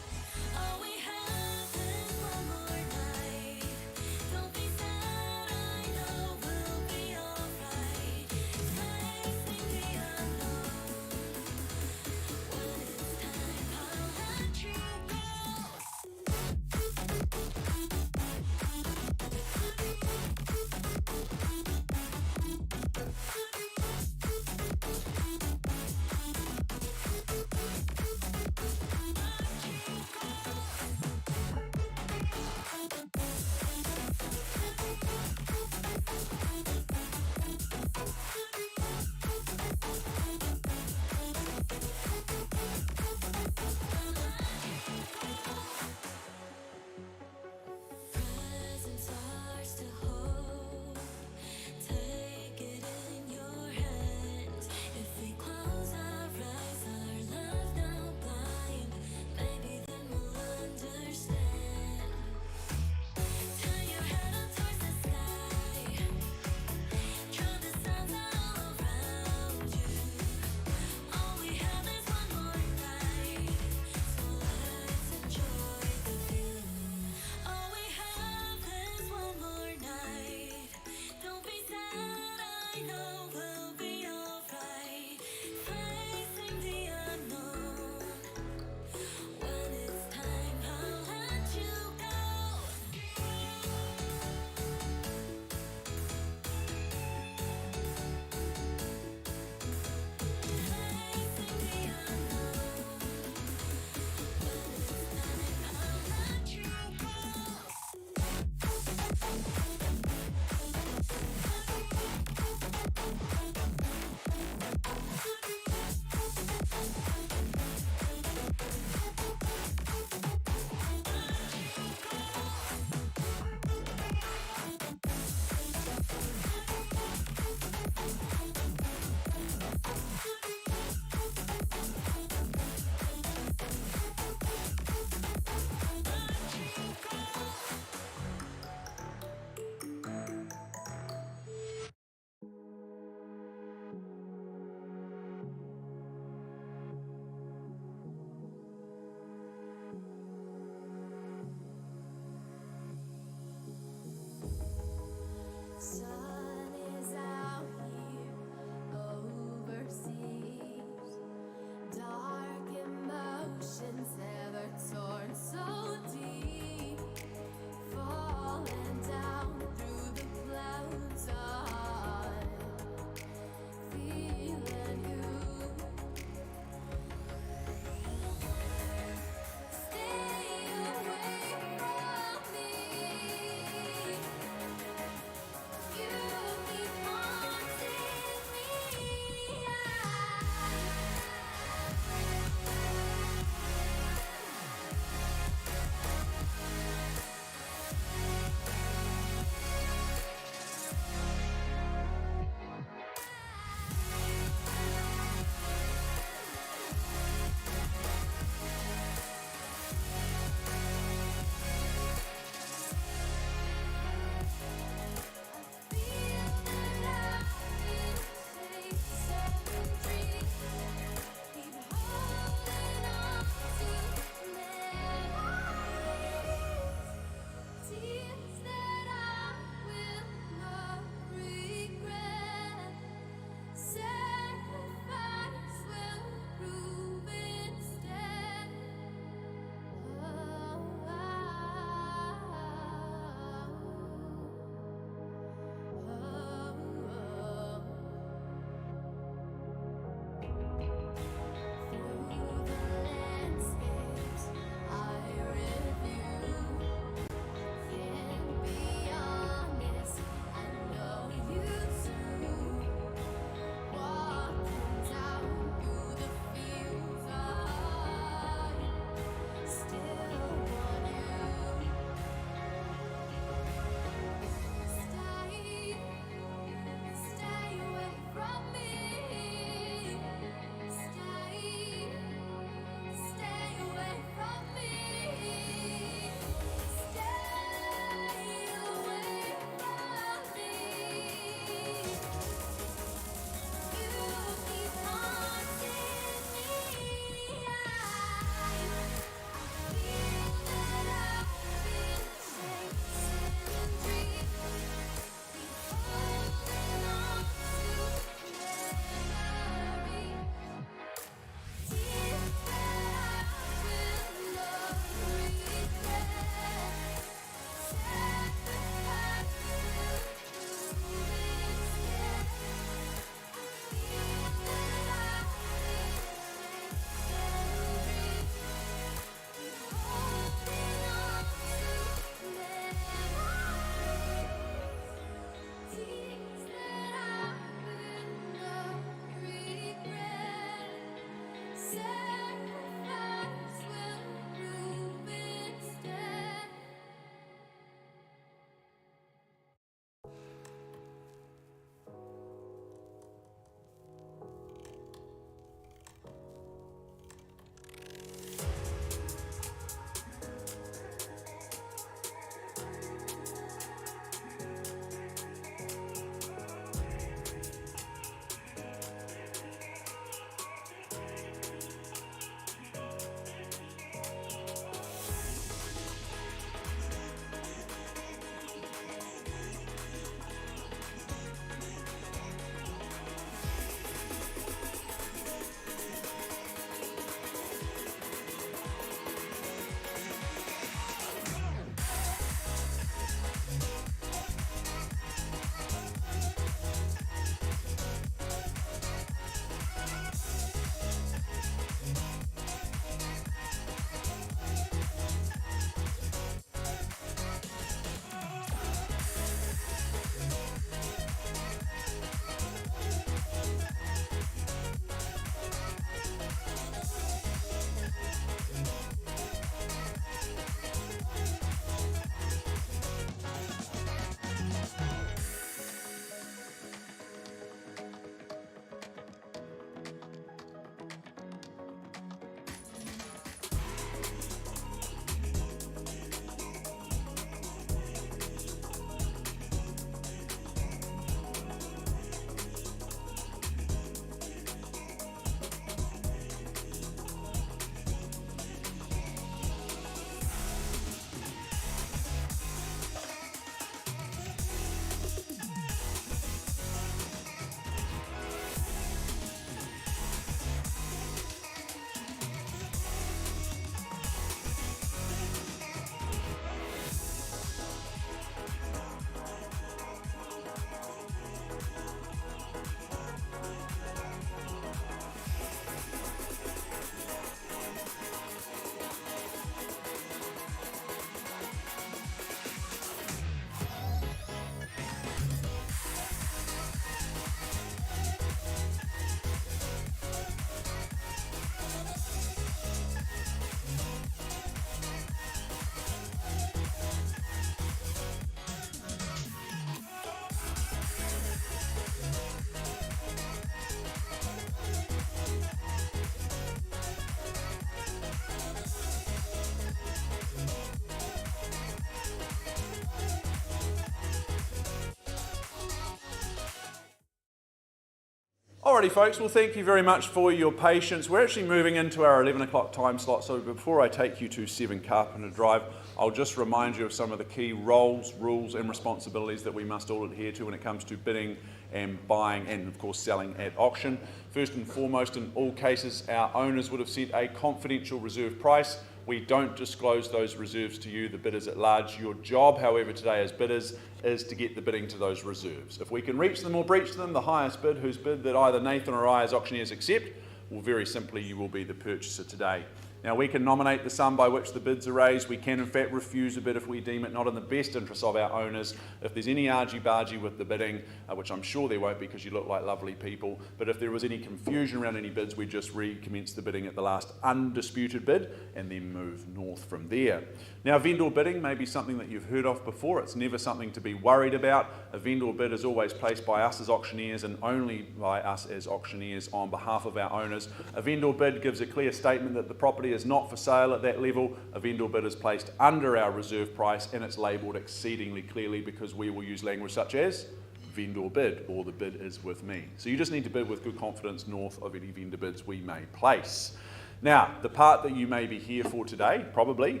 Alrighty folks, well thank you very much for your patience. We're actually moving into our 11 o'clock time slot, so before I take you to 7 Carpenter Drive, I'll just remind you of some of the key roles, rules and responsibilities that we must all adhere to when it comes to bidding and buying and of course selling at auction. First and foremost, in all cases, our owners would have set a confidential reserve price. We don't disclose those reserves to you, the bidders at large. Your job, however, today as bidders is to get the bidding to those reserves. If we can reach them or breach them, the highest bid, whose bid that either Nathan or I as auctioneers accept, well, very simply, you will be the purchaser today. Now, we can nominate the sum by which the bids are raised. We can, in fact, refuse a bid if we deem it not in the best interest of our owners. If there's any argy-bargy with the bidding, which I'm sure there won't because you look like lovely people, but if there was any confusion around any bids, we just recommence the bidding at the last undisputed bid and then move north from there. Now, vendor bidding may be something that you've heard of before. It's never something to be worried about. A vendor bid is always placed by us as auctioneers and only by us as auctioneers on behalf of our owners. A vendor bid gives a clear statement that the property is not for sale at that level. A vendor bid is placed under our reserve price and it's labelled exceedingly clearly because we will use language such as vendor bid or the bid is with me. So you just need to bid with good confidence north of any vendor bids we may place. Now, the part that you may be here for today, probably,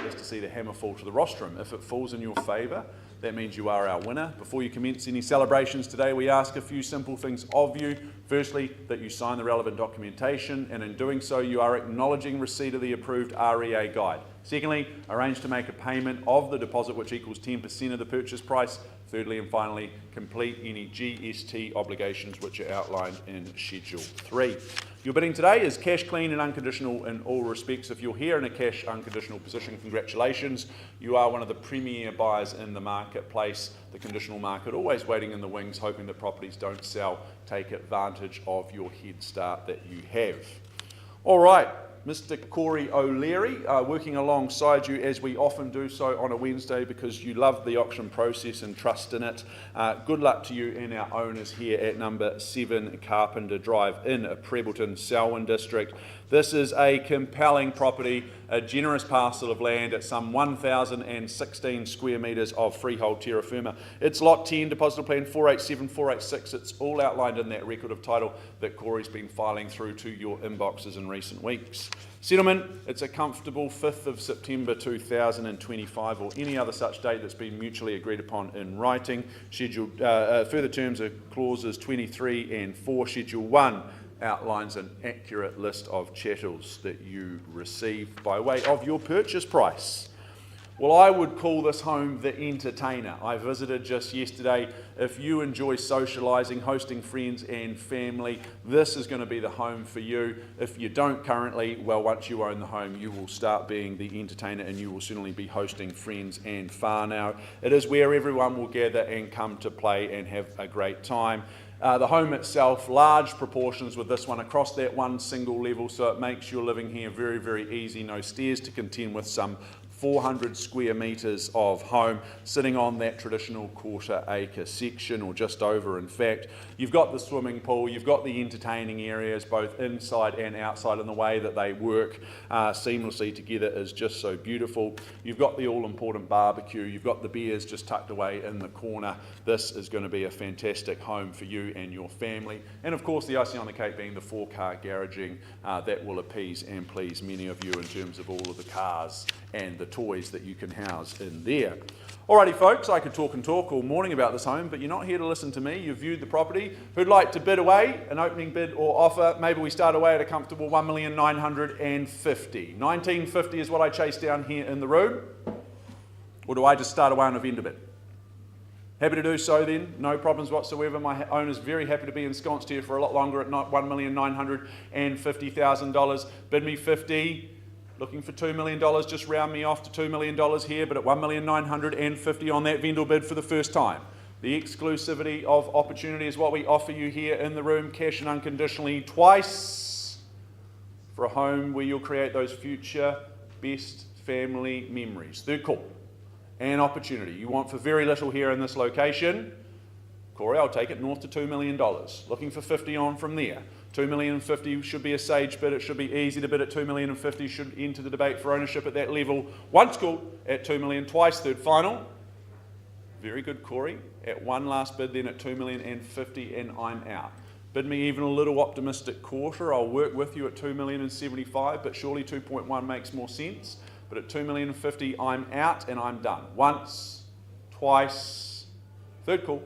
is to see the hammer fall to the rostrum. If it falls in your favour, that means you are our winner. Before you commence any celebrations today, we ask a few simple things of you. Firstly, that you sign the relevant documentation, and in doing so, you are acknowledging receipt of the approved REA guide. Secondly, arrange to make a payment of the deposit, which equals 10% of the purchase price. Thirdly and finally, complete any GST obligations which are outlined in Schedule 3. Your bidding today is cash clean and unconditional in all respects. If you're here in a cash unconditional position, congratulations. You are one of the premier buyers in the marketplace, the conditional market, always waiting in the wings, hoping that properties don't sell. Take advantage of your head start that you have. All right. Mr. Corey O'Leary, working alongside you as we often do so on a Wednesday because you love the auction process and trust in it. Good luck to you and our owners here at number 7 Carpenter Drive in Prebleton, Selwyn District. This is a compelling property, a generous parcel of land at some 1,016 square metres of freehold terra firma. It's lot 10, deposital plan 487, 486. It's all outlined in that record of title that Corey's been filing through to your inboxes in recent weeks. Settlement, it's a comfortable 5th of September 2025 or any other such date that's been mutually agreed upon in writing. Scheduled, further terms are clauses 23 and 4. Schedule 1 outlines an accurate list of chattels that you received by way of your purchase price. Well, I would call this home the entertainer. I visited just yesterday. If you enjoy socialising, hosting friends and family, this is going to be the home for you. If you don't currently, well, once you own the home, you will start being the entertainer and you will certainly be hosting friends and whānau. It is where everyone will gather and come to play and have a great time. The home itself, large proportions with this one across that one single level, so it makes your living here very, very easy. No stairs to contend with, some 400 square metres of home sitting on that traditional quarter-acre section, or just over in fact. You've got the swimming pool, you've got the entertaining areas both inside and outside, and the way that they work seamlessly together is just so beautiful. You've got the all-important barbecue, you've got the beers just tucked away in the corner. This is going to be a fantastic home for you and your family, and of course the icing on the cake being the 4-car garaging that will appease and please many of you in terms of all of the cars and the toys that you can house in there. Alrighty folks, I could talk and talk all morning about this home, but you're not here to listen to me. You've viewed the property. Who'd like to bid away, an opening bid or offer? Maybe we start away at a comfortable $1,950,000. 1950 is what I chase down here in the room. Or do I just start away on a vendor bid? Happy to do so then, no problems whatsoever. My owner's very happy to be ensconced here for a lot longer at $1,950,000. Bid me 50. Looking for $2 million, just round me off to $2 million here, but at $1,950,000 on that vendor bid for the first time. The exclusivity of opportunity is what we offer you here in the room, cash and unconditionally, twice for a home where you'll create those future best family memories. Third call, an opportunity. You want for very little here in this location. Corey, I'll take it north to $2 million. Looking for 50 on from there. $2,050,000 should be a sage bid. It should be easy to bid at $2,050,000. Should enter the debate for ownership at that level. Once called at $2 million, twice third final. Very good, Corey. At one last bid, then at $2,050,000, and I'm out. Bid me even a little optimistic quarter. I'll work with you at 2,075,000, but surely 2.1 makes more sense. But at 2,050,000, I'm out and I'm done. Once, twice, third call.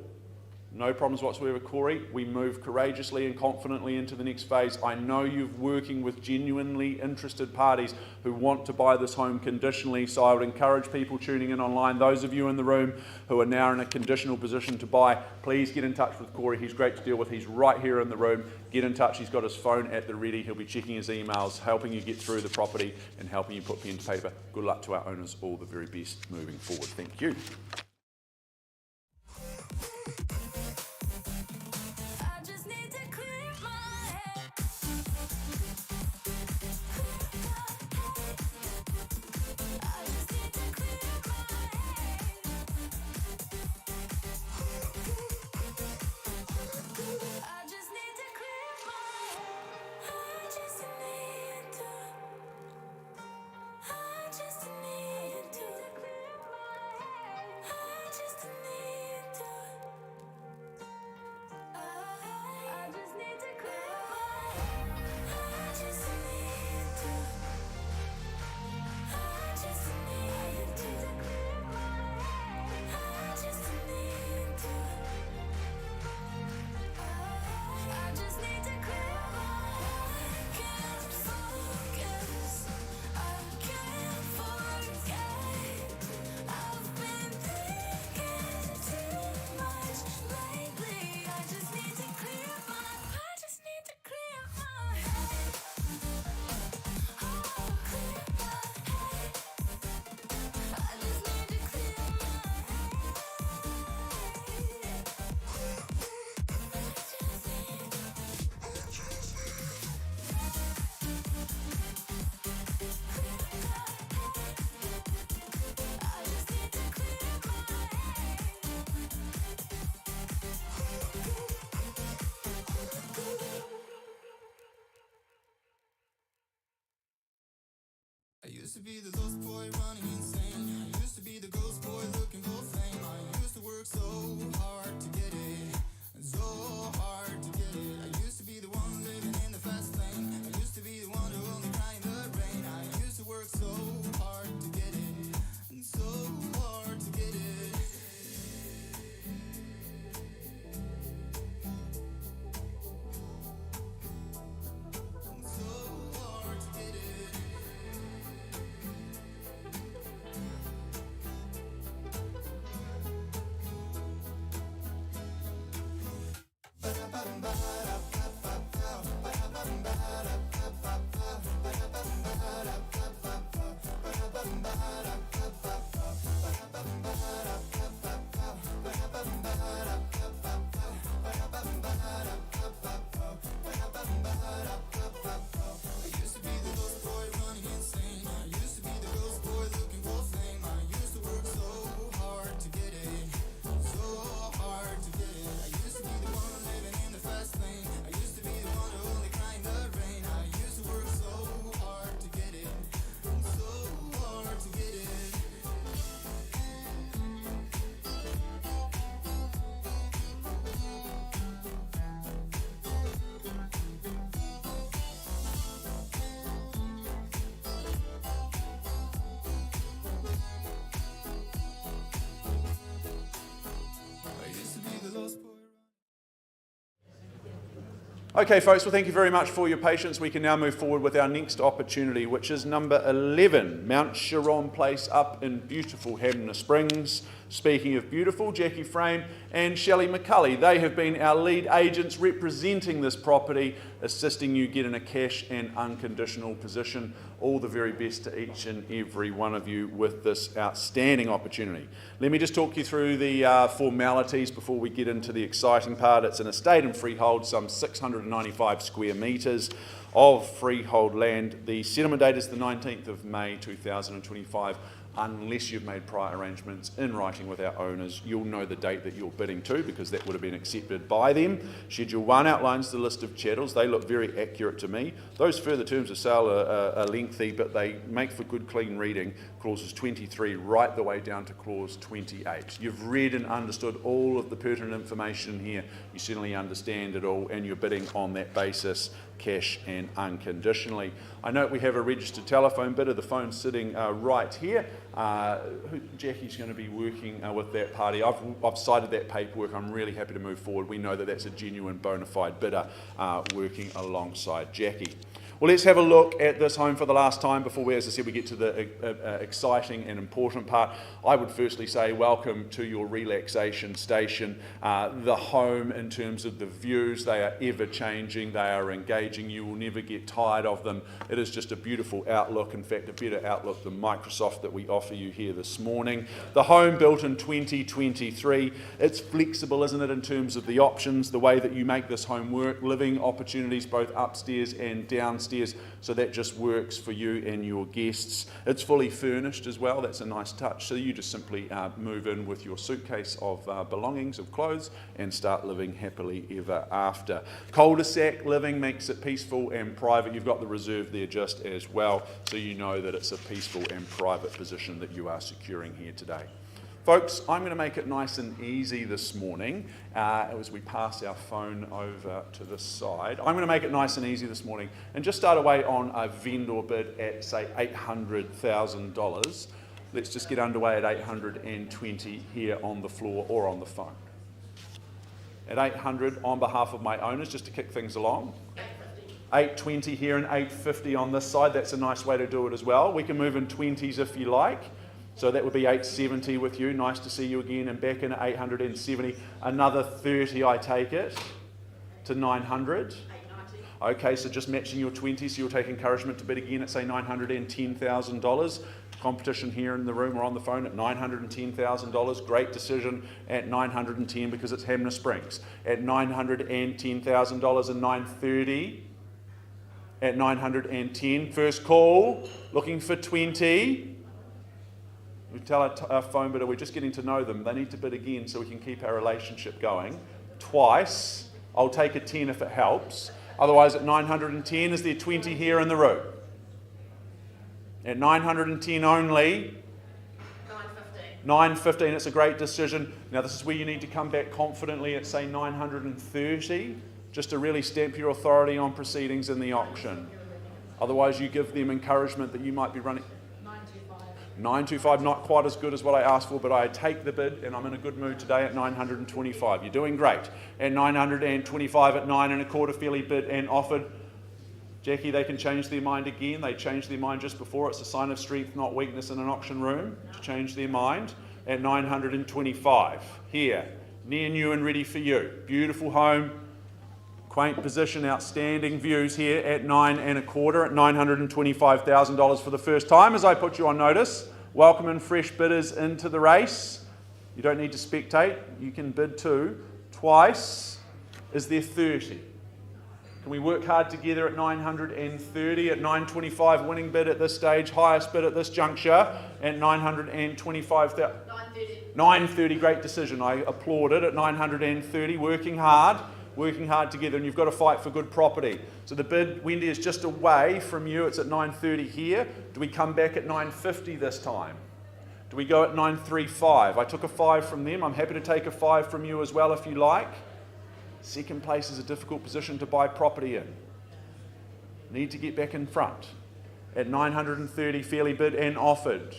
No problems whatsoever, Corey. We move courageously and confidently into the next phase. I know you're working with genuinely interested parties who want to buy this home conditionally, so I would encourage people tuning in online, those of you in the room who are now in a conditional position to buy, please get in touch with Corey. He's great to deal with. He's right here in the room. Get in touch. He's got his phone at the ready. He'll be checking his emails, helping you get through the property and helping you put pen to paper. Good luck to our owners. All the very best moving forward. Thank you. I just need to clear my head. I just need to clear my head. I just need to clear my head. I just need to. I just need to clear my head. I just need to. I just need to clear my head. I just need to. I just need to clear my head. I just need to. I just need to clear my head. Can't focus. I can't forget. I've been thinking too much lately. I just need to clear my. I just need to clear my head. Oh, clear my head. I just need to clear my head. I just need to clear my head. I used to be the lost boy running insane. I used to be the ghost boy looking for fame. I used to work so hard to get it, so hard to get it. I used to be the one living in the fast lane. I used to be the one who only cried in the rain. I used to work so hard to get it, and so hard to get it. And so hard to get it. I used to be the lost boy running insane. I used to be the ghost boy looking for fame. I used to work so hard to get it, so hard to get it. I used to be the one living in the fast lane. I used to be the one who only cried in the rain. I used to work so hard to get it, so hard to get it. I used to be the lost boy. Okay, folks, well, thank you very much for your patience. We can now move forward with our next opportunity, which is number 11, Mount Sharon Place up in beautiful Hanna Springs. Speaking of beautiful, Jackie Frame and Shelley McCulley, they have been our lead agents representing this property, assisting you get in a cash and unconditional position. All the very best to each and every one of you with this outstanding opportunity. Let me just talk you through the formalities before we get into the exciting part. It's an estate and freehold, some 695 square metres of freehold land. The settlement date is the 19th of May 2025. unless you've made prior arrangements in writing with our owners. You'll know the date that you're bidding to because that would have been accepted by them. Schedule 1 outlines the list of chattels. They look very accurate to me. Those further terms of sale are lengthy, but they make for good clean reading. Clauses 23 right the way down to clause 28. You've read and understood all of the pertinent information here. You certainly understand it all, and you're bidding on that basis, cash and unconditionally. I note we have a registered telephone bidder. The phone's sitting right here. Jackie's going to be working with that party. I've cited that paperwork. I'm really happy to move forward. We know that that's a genuine bona fide bidder working alongside Jackie. Well, let's have a look at this home for the last time before we, as I said, we get to the exciting and important part. I would firstly say welcome to your relaxation station. The home, in terms of the views, they are ever changing, they are engaging, you will never get tired of them. It is just a beautiful outlook, in fact a better outlook than Microsoft that we offer you here this morning. The home built in 2023, it's flexible, isn't it, in terms of the options, the way that you make this home work, living opportunities both upstairs and downstairs. So that just works for you and your guests. It's fully furnished as well. That's a nice touch. So you just simply move in with your suitcase of belongings, of clothes, and start living happily ever after. Cul-de-sac living makes it peaceful and private. You've got the reserve there just as well, so you know that it's a peaceful and private position that you are securing here today. Folks, I'm going to make it nice and easy this morning as we pass our phone over to the side. I'm going to make it nice and easy this morning and just start away on a vendor bid at, say, $800,000. Let's just get underway at 820 here on the floor or on the phone. At 800 on behalf of my owners, just to kick things along. 820 here and 850 on this side. That's a nice way to do it as well. We can move in 20s if you like. So that would be 870 with you. Nice to see you again, and back in at 870. Another 30, I take it, to 900. 890. Okay, so just matching your 20, so you'll take encouragement to bid again at, say, $910,000. Competition here in the room or on the phone at $910,000. Great decision at 910 because it's Hamner Springs. At $910,000 and 930. At 910. First call, looking for 20. We tell our phone bidder we're just getting to know them. They need to bid again so we can keep our relationship going. Twice. I'll take a 10 if it helps. Otherwise at 910, is there 20 here in the room? At 910 only. 915, it's a great decision. Now this is where you need to come back confidently at, say, 930, just to really stamp your authority on proceedings in the auction. Otherwise you give them encouragement that you might be running. 925, not quite as good as what I asked for, but I take the bid and I'm in a good mood today at 925. You're doing great. At 925 at 9 1/4, fairly bid and offered. Jackie, they can change their mind again. They changed their mind just before. It's a sign of strength, not weakness in an auction room to change their mind. At 925, here, near new and ready for you. Beautiful home, quaint position, outstanding views here at 9 1/4 at $925,000 for the first time. As I put you on notice, welcoming fresh bidders into the race. You don't need to spectate, you can bid too. Twice. Is there 30? Can we work hard together at 930, at 925, winning bid at this stage, highest bid at this juncture, at 925,000. 930, great decision. I applaud it at 930, working hard together, and you've got to fight for good property. So the bid, Wendy, is just away from you. It's at 930 here. Do we come back at 950 this time? Do we go at 935? I took a 5 from them. I'm happy to take a 5 from you as well if you like. Second place is a difficult position to buy property in. Need to get back in front. At 930, fairly bid and offered.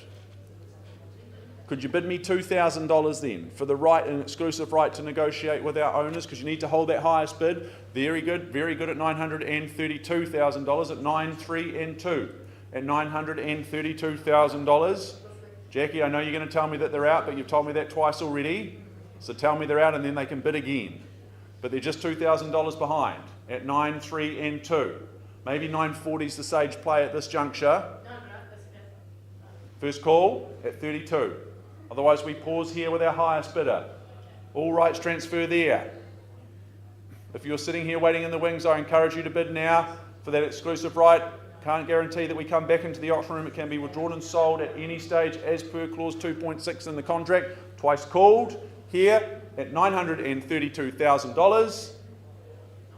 Could you bid me $2,000 then for the right and exclusive right to negotiate with our owners, because you need to hold that highest bid? Very good at $932,000 at 932. At $932,000. Jackie, I know you're going to tell me that they're out, but you've told me that twice already. So tell me they're out and then they can bid again. But they're just $2,000 behind at 932. Maybe 940 is the sage play at this juncture. First call at 32. Otherwise we pause here with our highest bidder. All rights transfer there. If you're sitting here waiting in the wings, I encourage you to bid now for that exclusive right Can't guarantee that we come back into the auction room. It can be withdrawn and sold at any stage as per clause 2.6 in the contract. Twice called here at $932,000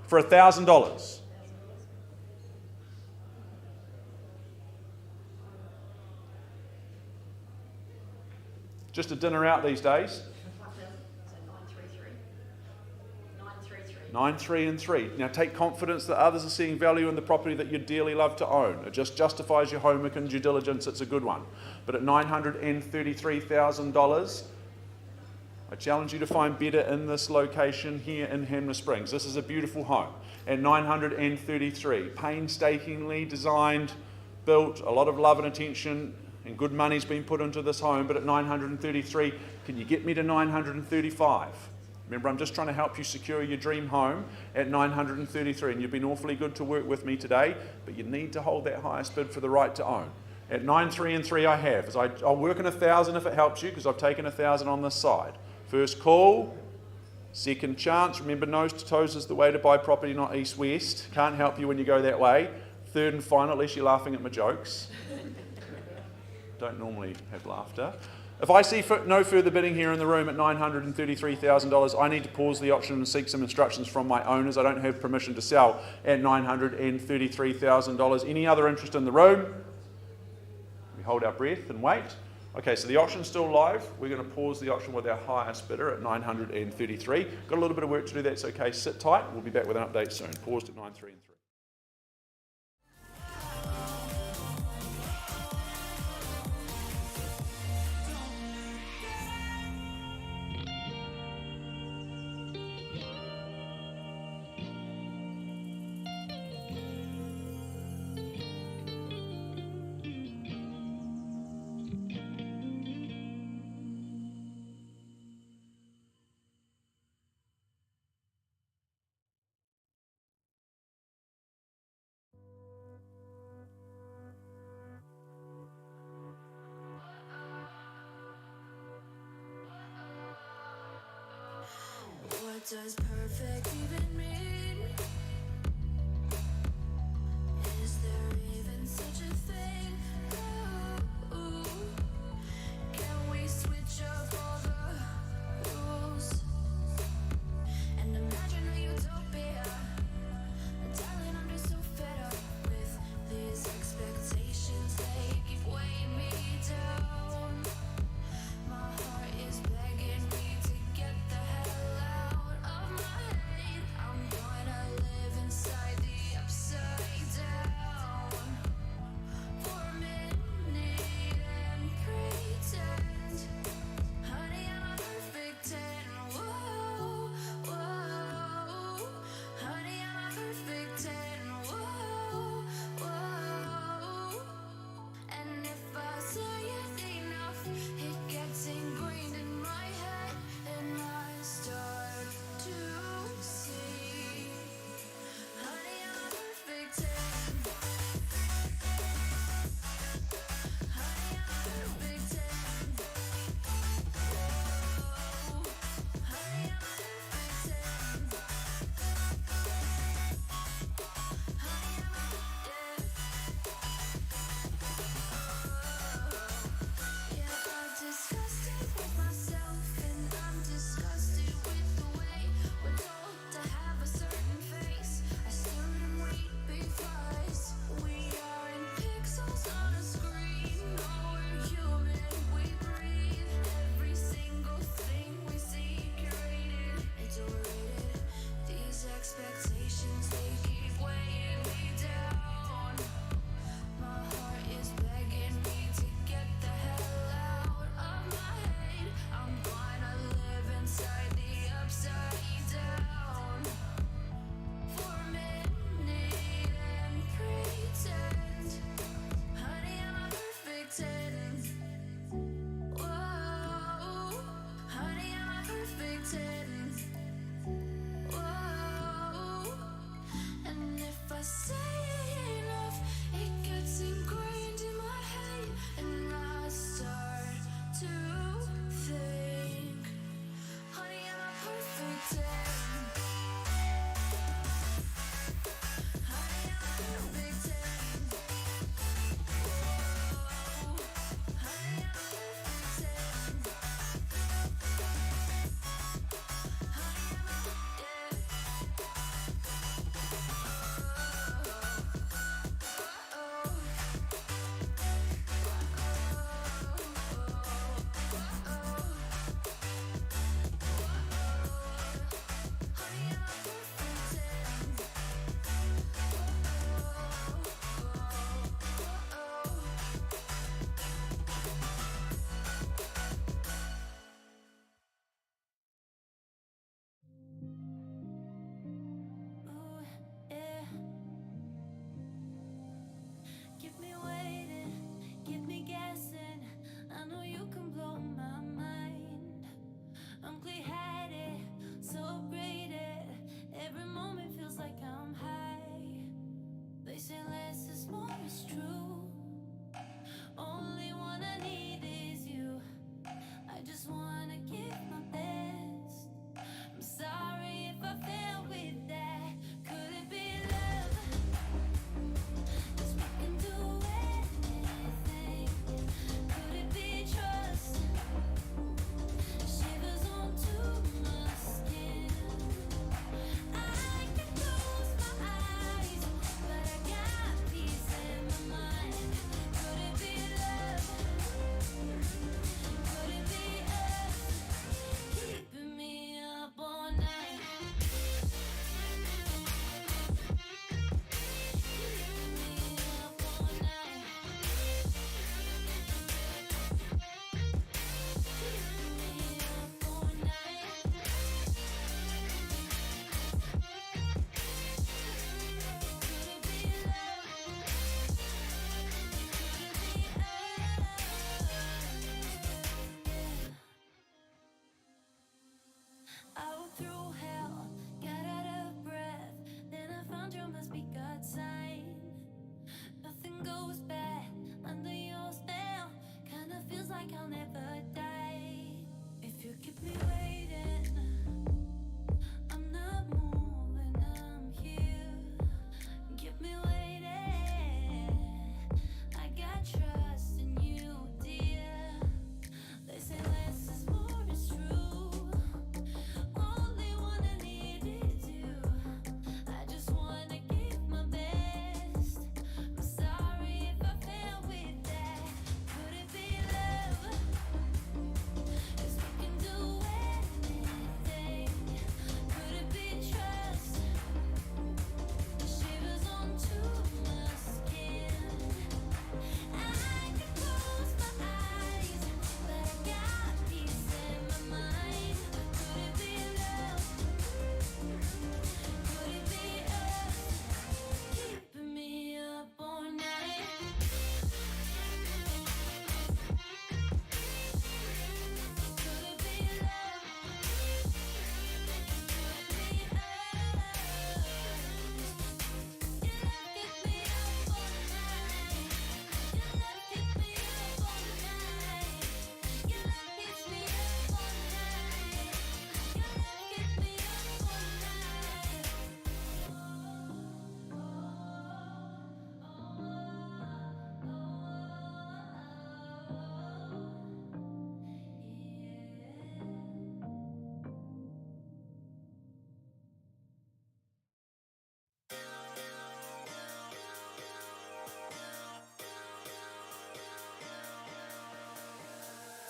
for $1,000. Just a dinner out these days. 9, 3 and 3. Now take confidence that others are seeing value in the property that you dearly love to own. It just justifies your homework and due diligence. It's a good one. But at $933,000, I challenge you to find better in this location here in Hanmer Springs. This is a beautiful home. At $933, painstakingly designed, built, a lot of love and attention and good money's been put into this home. But at $933, can you get me to $935? Remember, I'm just trying to help you secure your dream home at $933, and you've been awfully good to work with me today, but you need to hold that highest bid for the right to own. At 9, 3 and 3 I have. I'll work in 1,000 if it helps you, because I've taken 1,000 on this side. First call, second chance. Remember, nose to toes is the way to buy property, not east-west. Can't help you when you go that way. Third and final, at least you're laughing at my jokes. Don't normally have laughter. If I see no further bidding here in the room at $933,000, I need to pause the auction and seek some instructions from my owners. I don't have permission to sell at $933,000. Any other interest in the room? We hold our breath and wait. Okay, so the auction's still live. We're going to pause the auction with our highest bidder at $933. Got a little bit of work to do, that's okay. Sit tight. We'll be back with an update soon. Paused at 9, 3 and 3. What does perfect even mean? Is there even such a thing? Ooh, can we switch up all the rules and imagine a utopia? Darling, I'm just so fed up with these expectations. They keep weighing me down. My heart is begging me to get the hell out of my head. I'm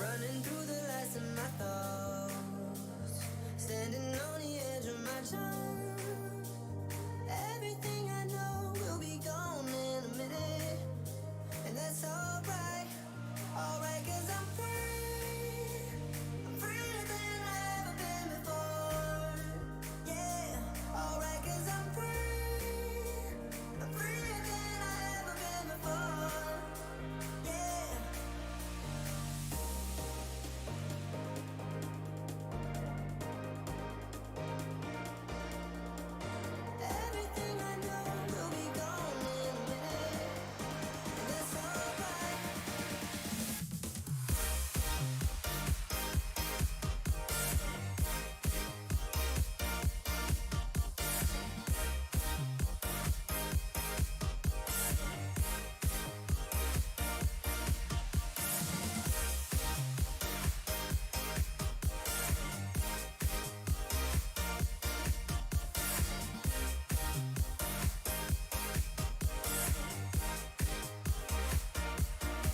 Running through the last of my thoughts, standing on the edge of my jump. Everything I know will be gone in a minute, and that's alright, alright, 'cause I'm free. I'm freer than I've ever been before. Yeah, alright, 'cause I'm free. I'm freer than I've ever been before. Yeah. Everything I know will be gone in a minute, and that's alright.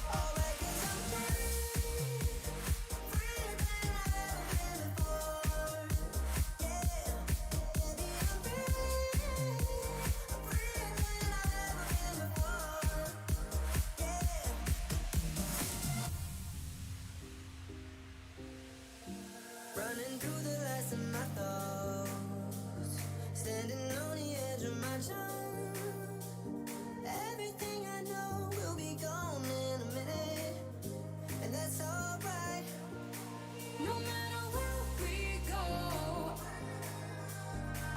Alright, 'cause I'm free. Freer than I've ever been before. Yeah, baby, I'm free. I'm freer than I've ever been before. Yeah. Running through the last of my thoughts, standing on the edge of my jump. Everything I know will be gone in a minute, and that's alright. No matter where we go,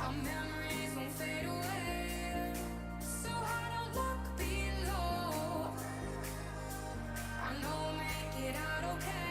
our memories won't fade away. So I don't look below. I know we'll make it out okay.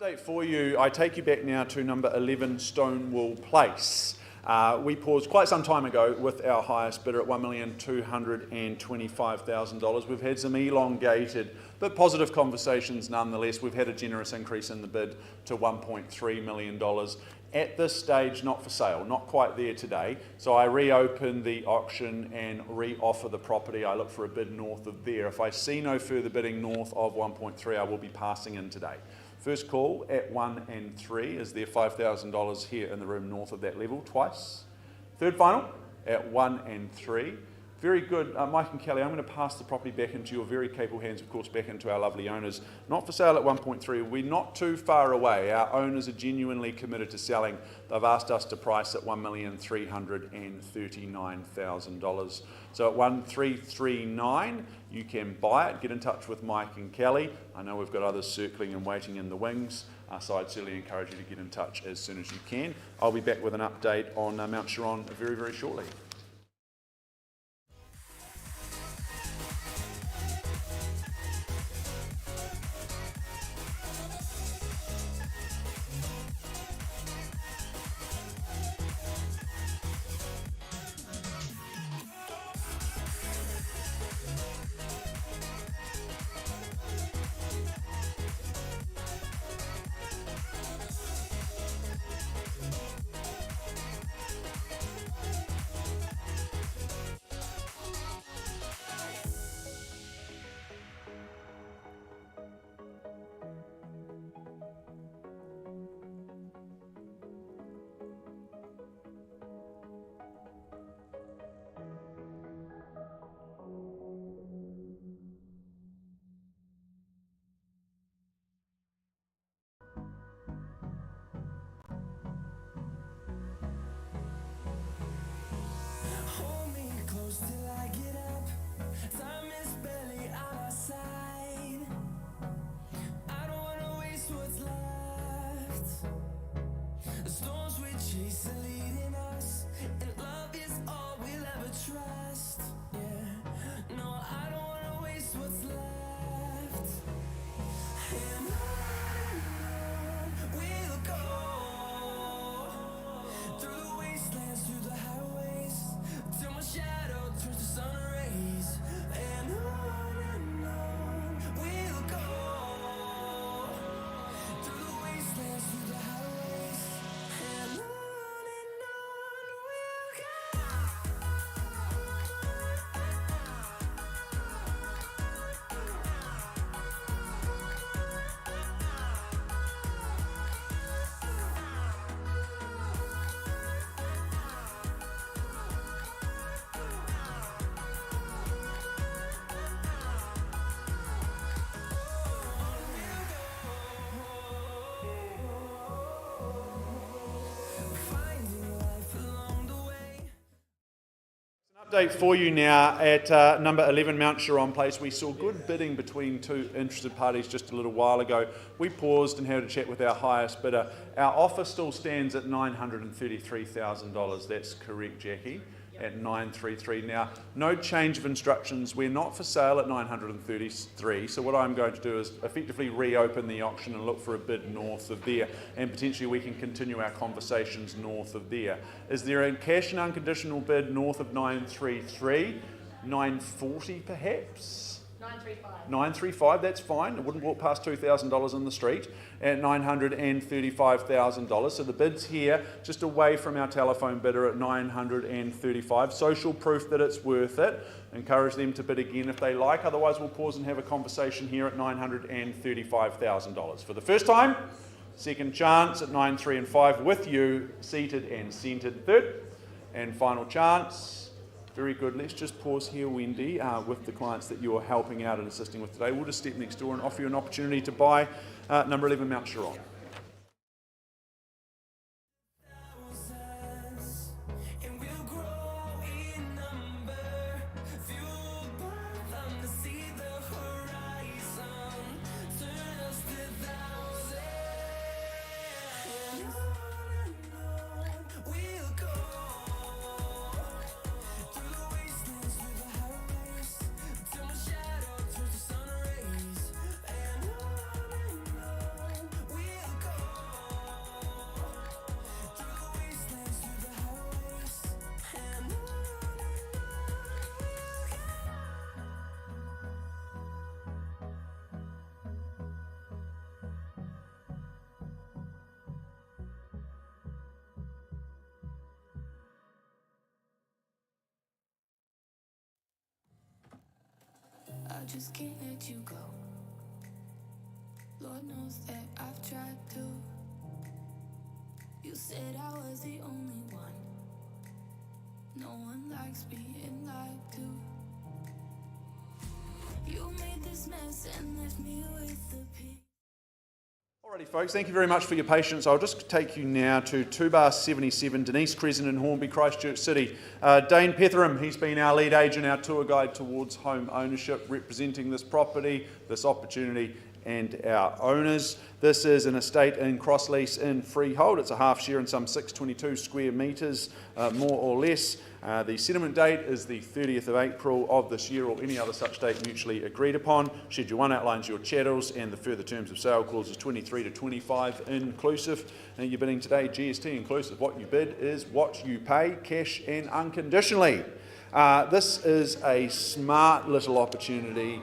Update for you. I take you back now to number 11 Stonewall Place. We paused quite some time ago with our highest bidder at $1,225,000. We've had some elongated but positive conversations nonetheless. We've had a generous increase in the bid to $1.3 million. At this stage, not for sale, not quite there today. So I reopen the auction and re-offer the property. I look for a bid north of there. If I see no further bidding north of 1.3, I will be passing in today. First call at 1 and 3 is there $5,000 here in the room north of that level, twice. Third final at 1 and 3. Very good. Mike and Kelly, I'm going to pass the property back into your very capable hands, of course, back into our lovely owners. Not for sale at 1.3. We're not too far away. Our owners are genuinely committed to selling. They've asked us to price at $1,339,000. So at 1,339, you can buy it. Get in touch with Mike and Kelly. I know we've got others circling and waiting in the wings, so I'd certainly encourage you to get in touch as soon as you can. I'll be back with an update on Mount Chiron very, very shortly. Hold me close till I get up. Time is barely on our side. I don't wanna waste what's left. The storms we chase are leading us, and love is all we'll ever trust. Yeah, no, I don't wanna waste what's left. And on we'll go, through the wastelands, through the highways, till my shadow turns to sun rays. And on we'll go, through the wastelands, through the highways. And on we'll go. Finding life along the way. Update for you now at number 11 Mount Chiron Place. We saw good bidding between two interested parties just a little while ago. We paused and had a chat with our highest bidder. Our offer still stands at $933,000. That's correct, Jackie, at 933. Now, no change of instructions. We're not for sale at 933. So what I'm going to do is effectively reopen the auction and look for a bid north of there, and potentially we can continue our conversations north of there. Is there a cash and unconditional bid north of 933? 940 perhaps? 935. 935, that's fine. It wouldn't walk past $2,000 in the street at $935,000. So the bid's here, just away from our telephone bidder at $935. Social proof that it's worth it. Encourage them to bid again if they like. Otherwise, we'll pause and have a conversation here at $935,000. For the first time, second chance at 9, 3 and 5 with you, seated and centered. Third and final chance. Very good. Let's just pause here, Wendy, with the clients that you're helping out and assisting with today. We'll just step next door and offer you an opportunity to buy number 11 Mount Chiron. And we'll grow in number, fueled by them to see the horizon, turn us to thousands. And on we'll go, through the wastelands, through the highways, till my shadow turns to sun rays. And on we'll I just can't let you go. Lord knows that I've tried to. You said I was the only one. No one likes being lied to. You made this mess and left me with the pig. Alrighty folks, thank you very much for your patience. I'll just take you now to 2 bar 77, Denise Crescent in Hornby, Christchurch City. Dane Petheram, he's been our lead agent, our tour guide towards home ownership, representing this property, this opportunity and our owners. This is an estate in cross-lease in freehold. It's a half share in some 622 square metres, more or less. The settlement date is the 30th of April of this year or any other such date mutually agreed upon. Schedule 1 outlines your chattels and the further terms of sale clauses 23 to 25 inclusive. And you're bidding today, GST inclusive. What you bid is what you pay, cash and unconditionally. This is a smart little opportunity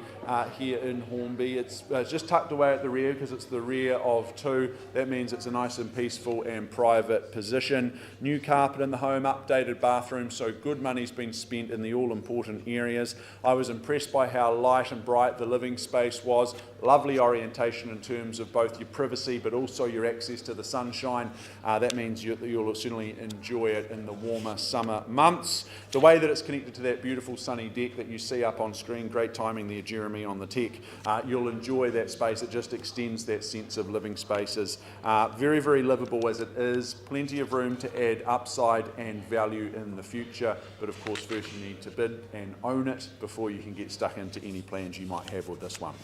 here in Hornby. It's just tucked away at the rear because it's the rear of 2. That means it's a nice and peaceful and private position. New carpet in the home, updated bathroom, so good money's been spent in the all-important areas. I was impressed by how light and bright the living space was. Lovely orientation in terms of both your privacy but also your access to the sunshine. That means you'll certainly enjoy it in the warmer summer months. The way that it's connected to that beautiful sunny deck that you see up on screen, great timing there, Jeremy, on the tech. You'll enjoy that space. It just extends that sense of living spaces. Very, very livable as it is. Plenty of room to add upside and value in the future. But of course, first you need to bid and own it before you can get stuck into any plans you might have with this one.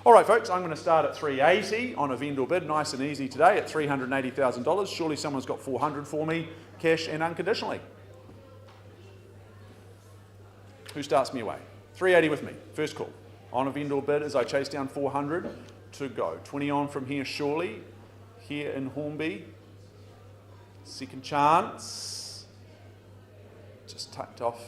All right, folks, I'm going to start at $380 on a vendor bid. Nice and easy today at $380,000. Surely someone's got $400 for me, cash and unconditionally. Who starts me away? $380 with me. First call. On a vendor bid as I chase down $400 to go. 20 on from here, surely. Here in Hornby. Second chance. Just tucked off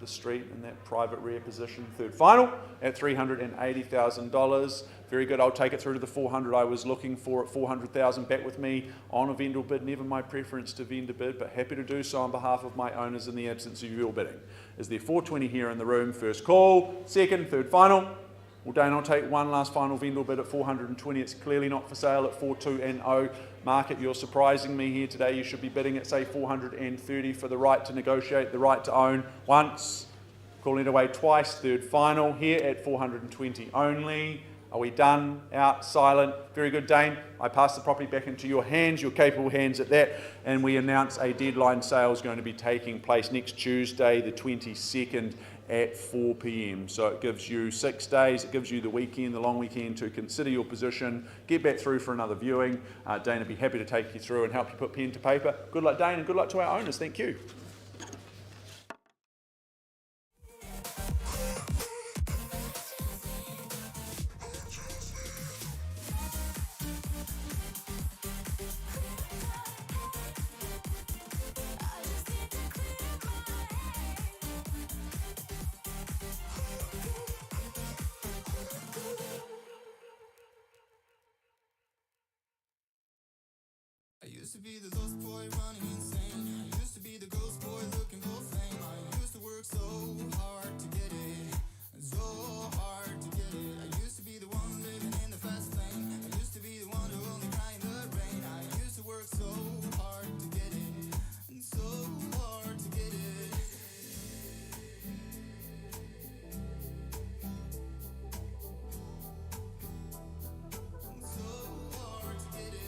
the street in that private rear position. Third final at $380,000. Very good. I'll take it through to the 400 I was looking for at 400,000. Back with me on a vendor bid. Never my preference to vendor bid, but happy to do so on behalf of my owners in the absence of your bidding. Is there 420 here in the room? First call. Second, third final. Well, Dane, I'll take one last final vendor bid at 420. It's clearly not for sale at 42.0. Market, you're surprising me here today. You should be bidding at, say, 430 for the right to negotiate, the right to own once. Calling it away twice. Third final here at 420 only. Are we done? Out? Silent? Very good, Dane. I pass the property back into your hands, your capable hands at that, and we announce a deadline sale is going to be taking place next Tuesday, the 22nd at 4 p.m. So it gives you 6 days, it gives you the weekend, the long weekend to consider your position, get back through for another viewing. Dane will be happy to take you through and help you put pen to paper. Good luck, Dane, and good luck to our owners. Thank you. I used to be the lost boy running insane. I used to be the ghost boy looking for fame. I used to work so hard to get it, so hard to get it. I used to be the one living in the fast lane. I used to be the one who only cried in the rain. I used to work so hard to get it, and so hard to get it. And so hard to get it.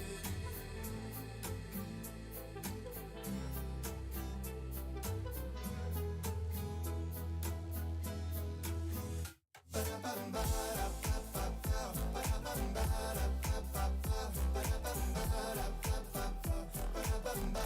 Ba-da-ba-ba-da-ba-ba-ba.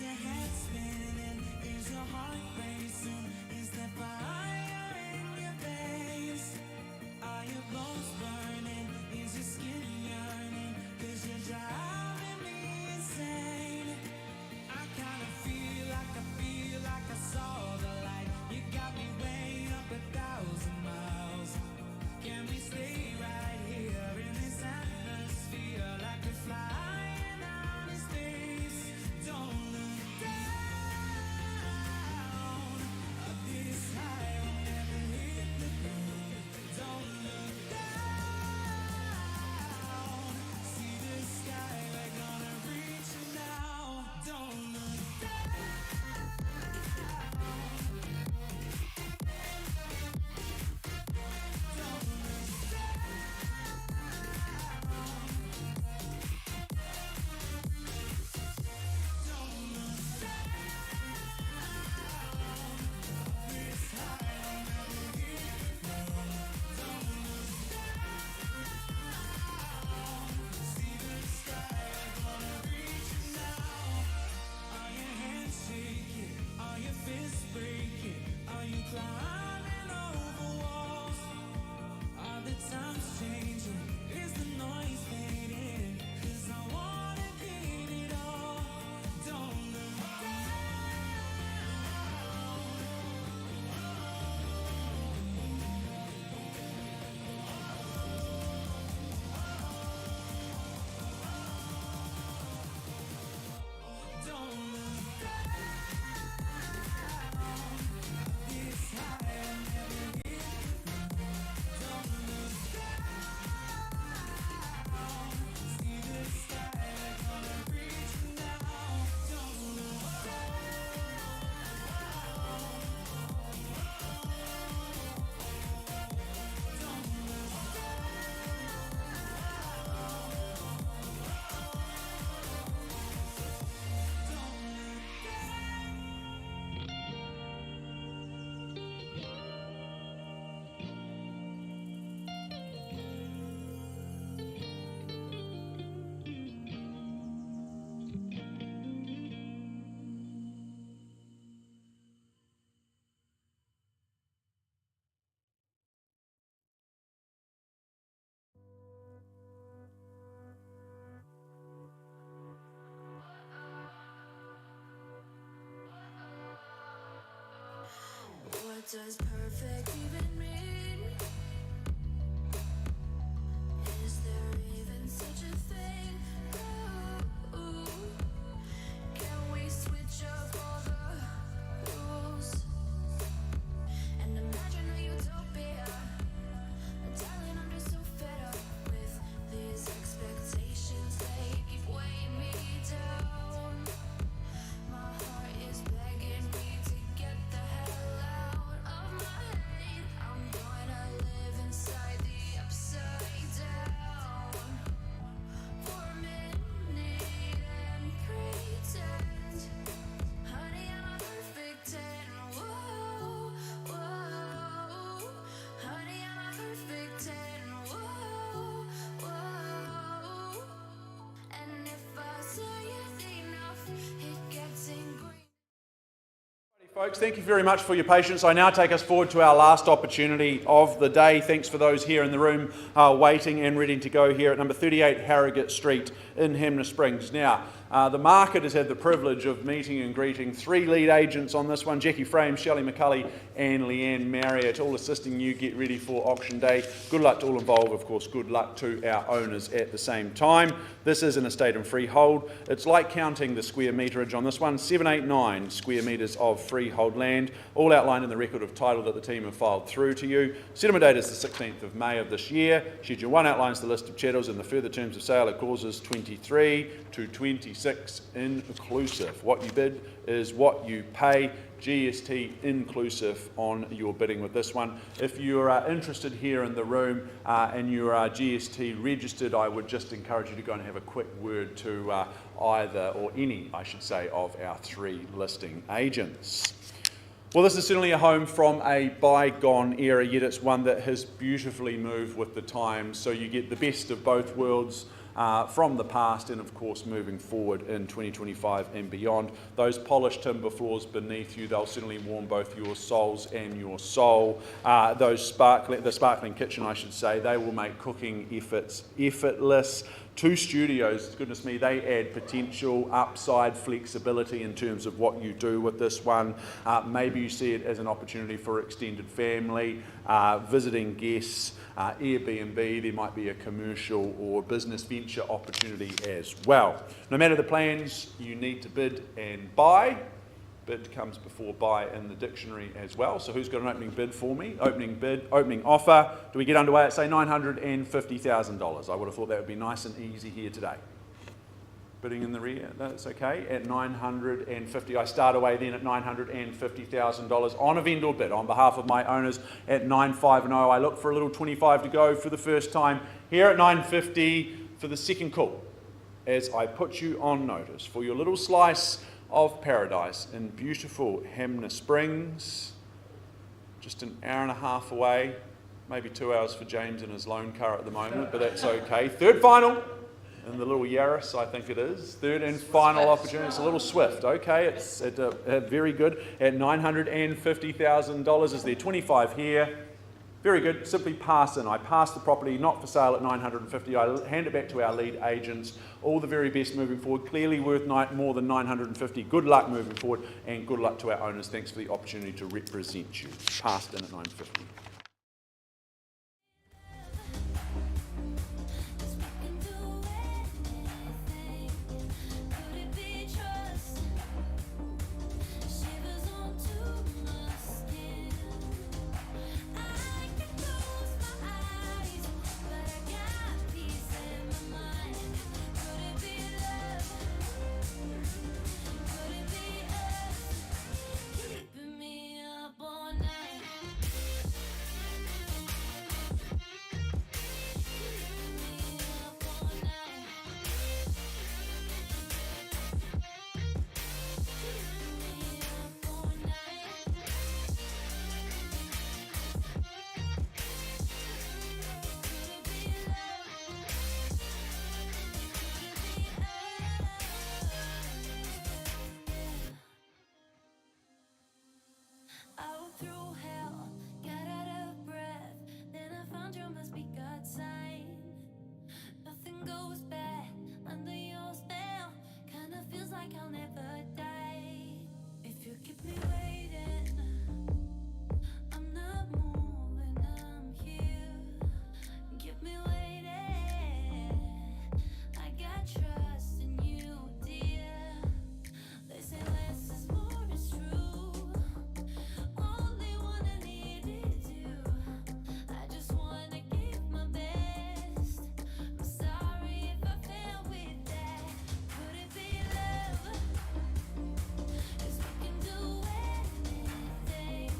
Is your head spinning? Is your heart racing? Is there fire in your veins? Are your bones burning? Is your skin yearning? 'Cause you're driving me insane. I kinda feel like I saw the light. You got me way up 1,000 miles. Can we stay right here in this atmosphere like we're flying out in space? Don't look down. This high will never hit the ground. Don't look down. See the sky, we're gonna reach it now. Don't look down. Don't look Are your hands shaking? Are your fists breaking? Are you climbing over walls? Are the times changing? Is the noise fading? 'Cause I wanna get it all. Don't look down. Don't look down. This high will never hit the ground. Don't look down. See the sky, we're gonna reach it now. Don't look What does perfect even mean? Is there even such a thing? Ooh, can we switch up all the rules and imagine a utopia? Darling, I'm just so fed up with these expectations. They keep weighing me down. My heart is begging me to get the hell out of my head. I'm gonna live inside the upside down for a minute and pretend, honey, I'm a perfect 10. Whoa, whoa, honey, I'm a perfect 10. Whoa, whoa, and if I say it enough, it gets ingrained. Folks, thank you very much for your patience. I now take us forward to our last opportunity of the day. Thanks for those here in the room waiting and ready to go here at number 38 Harrogate Street in Hanmer Springs. Now, the market has had the privilege of meeting and greeting three lead agents on this one: Jackie Frame, Shelley McCulley and Leanne Marriott, all assisting you get ready for auction day. Good luck to all involved, of course. Good luck to our owners at the same time. This is an estate and freehold. It's like counting the square meterage on this one: 789 square metres of freehold land, all outlined in the record of title that the team have filed through to you. Settlement date is the 16th of May of this year. Schedule 1 outlines the list of chattels and the further terms of sale at clauses 23 to 26 inclusive. What you bid is what you pay. GST inclusive on your bidding with this one. If you're interested here in the room and you are GST registered, I would just encourage you to go and have a quick word to either, or any, I should say, of our three listing agents. Well, this is certainly a home from a bygone era, yet it's one that has beautifully moved with the times, so you get the best of both worlds. from the past, and of course moving forward in 2025 and beyond. Those polished timber floors beneath you, they'll certainly warm both your souls and your soul. The sparkling kitchen, I should say, they will make cooking effortless. 2 studios, goodness me, they add potential, upside, flexibility in terms of what you do with this one. Maybe you see it as an opportunity for extended family, visiting guests, Airbnb, there might be a commercial or business venture opportunity as well. No matter the plans, you need to bid and buy. Bid comes before buy in the dictionary as well. So who's got an opening bid for me? Opening bid, opening offer. Do we get underway at, say, $950,000? I would have thought that would be nice and easy here today. Bidding in the rear, that's okay. At $950,000, I start away then at $950,000 on a vendor bid on behalf of my owners at $950,000. I look for a little 25 to go for the first time here at $950,000 for the second call, as I put you on notice for your little slice of paradise in beautiful Hamner Springs, just an hour and a half away, maybe 2 hours for James in his loan car at the moment, but that's okay. Third final in the little Yaris, I think it is. Third and final opportunity. It's a little swift. Okay, it's very good at $950,000. Is there 25 here? Very good. Simply pass in. I pass the property, not for sale at $950,000. I hand it back to our lead agents. All the very best moving forward. Clearly worth more than $950,000. Good luck moving forward, and good luck to our owners. Thanks for the opportunity to represent you. Passed in at $950,000. Out through hell, got out of breath. Then I found you must be God's sign. Nothing goes bad under your spell. Kinda feels like I'll never die. If you keep me waiting, I'm not moving, I'm here. Keep me waiting. I got trust in you, dear. They say less is more, it's true. Only one I needed you. I just wanna give my best. I'm sorry if I fail with that. Could it be love? 'Cause we can do anything.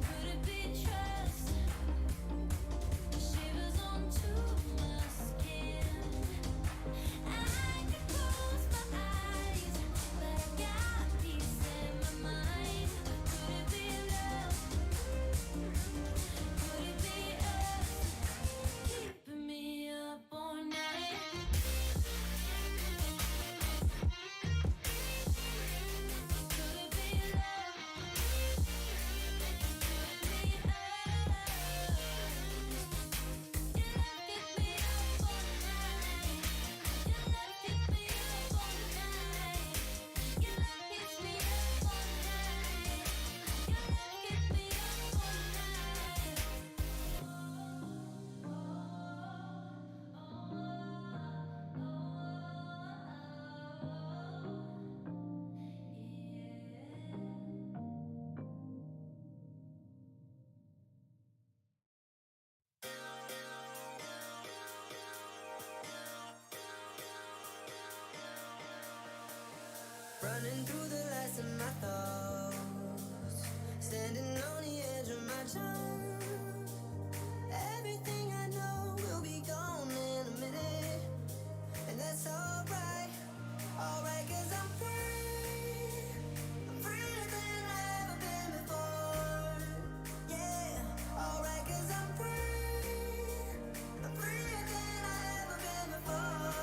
Could it be trust? Shivers onto my skin. I can close my eyes, but I got peace in my mind. Could it be love? Could it be us? Keeping me up all night. Could it be love? Could it be us? Your love keeps me up all night. Your love keeps me up all night. Your love keeps me up all night. Your love keeps me up all Running through the lights of my thoughts, standing on the edge of my jump. Everything I know will be gone in a minute, and that's alright, 'cause I'm free. I'm freer than I've ever been before. Yeah, alright, 'cause I'm free. I'm freer than I've ever been before.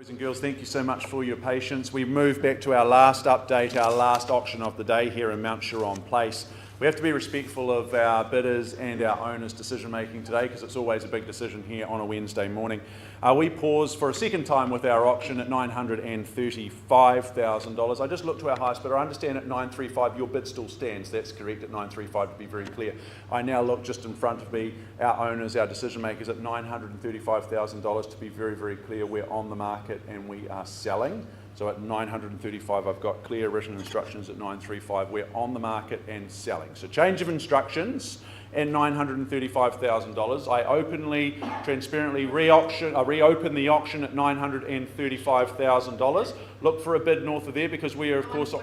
Boys and girls, thank you so much for your patience. We move back to our last update, our last auction of the day here in Mount Chiron Place. We have to be respectful of our bidders and our owners' decision making today because it's always a big decision here on a Wednesday morning. We pause for a second time with our auction at $935,000. I just looked to our highest bidder. I understand at $935 your bid still stands. That's correct, at $935 to be very clear. I now look just in front of me, our owners, our decision makers at $935,000 to be very, very clear. We're on the market and we are selling. So at $935, I've got clear written instructions at $935. We're on the market and selling. So change of instructions and $935,000. I openly, transparently reopen the auction at $935,000. Look for a bid north of there because we are, of course,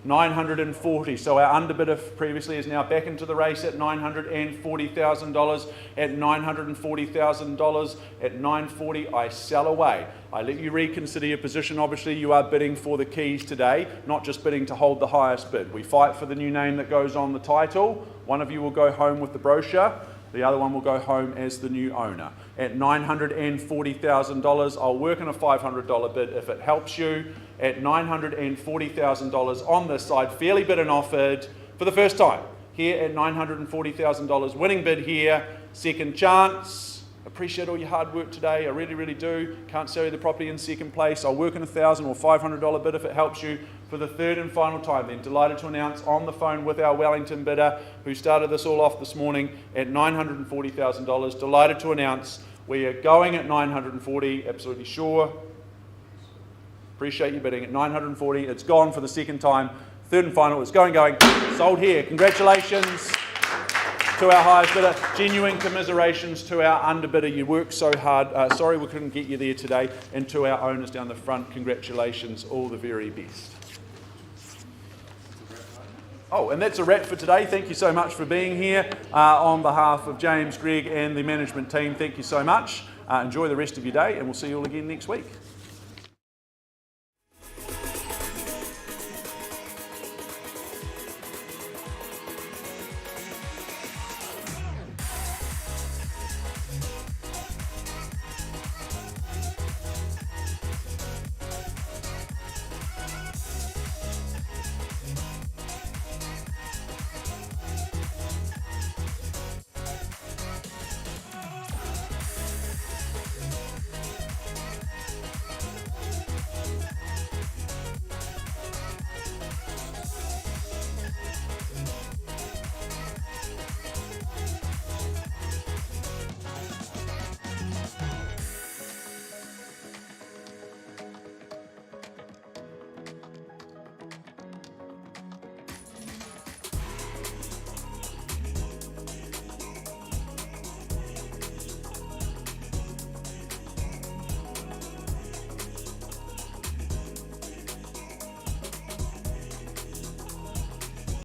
940. So our underbidder previously is now back into the race at $940,000. At $940,000, at $940, I sell away. I let you reconsider your position. Obviously, you are bidding for the keys today, not just bidding to hold the highest bid. We fight for the new name that goes on the title. One of you will go home with the brochure. The other one will go home as the new owner. At $940,000, I'll work on a $500 bid if it helps you. At $940,000 on this side, fairly bid and offered for the first time. Here at $940,000, winning bid here, second chance. Appreciate all your hard work today, I really, really do. Can't sell you the property in second place. I'll work on a $1,000 or $500 bid if it helps you for the third and final time. Then delighted to announce on the phone with our Wellington bidder who started this all off this morning at $940,000. Delighted to announce we are going at $940, absolutely sure. Appreciate you bidding at $940. It's gone for the second time. Third and final, it's going. Sold here. Congratulations to our highest bidder. Genuine commiserations to our underbidder. You worked so hard. Sorry we couldn't get you there today. And to our owners down the front, congratulations. All the very best. Oh, and that's a wrap for today. Thank you so much for being here. On behalf of James, Greg and the management team, thank you so much. Enjoy the rest of your day and we'll see you all again next week.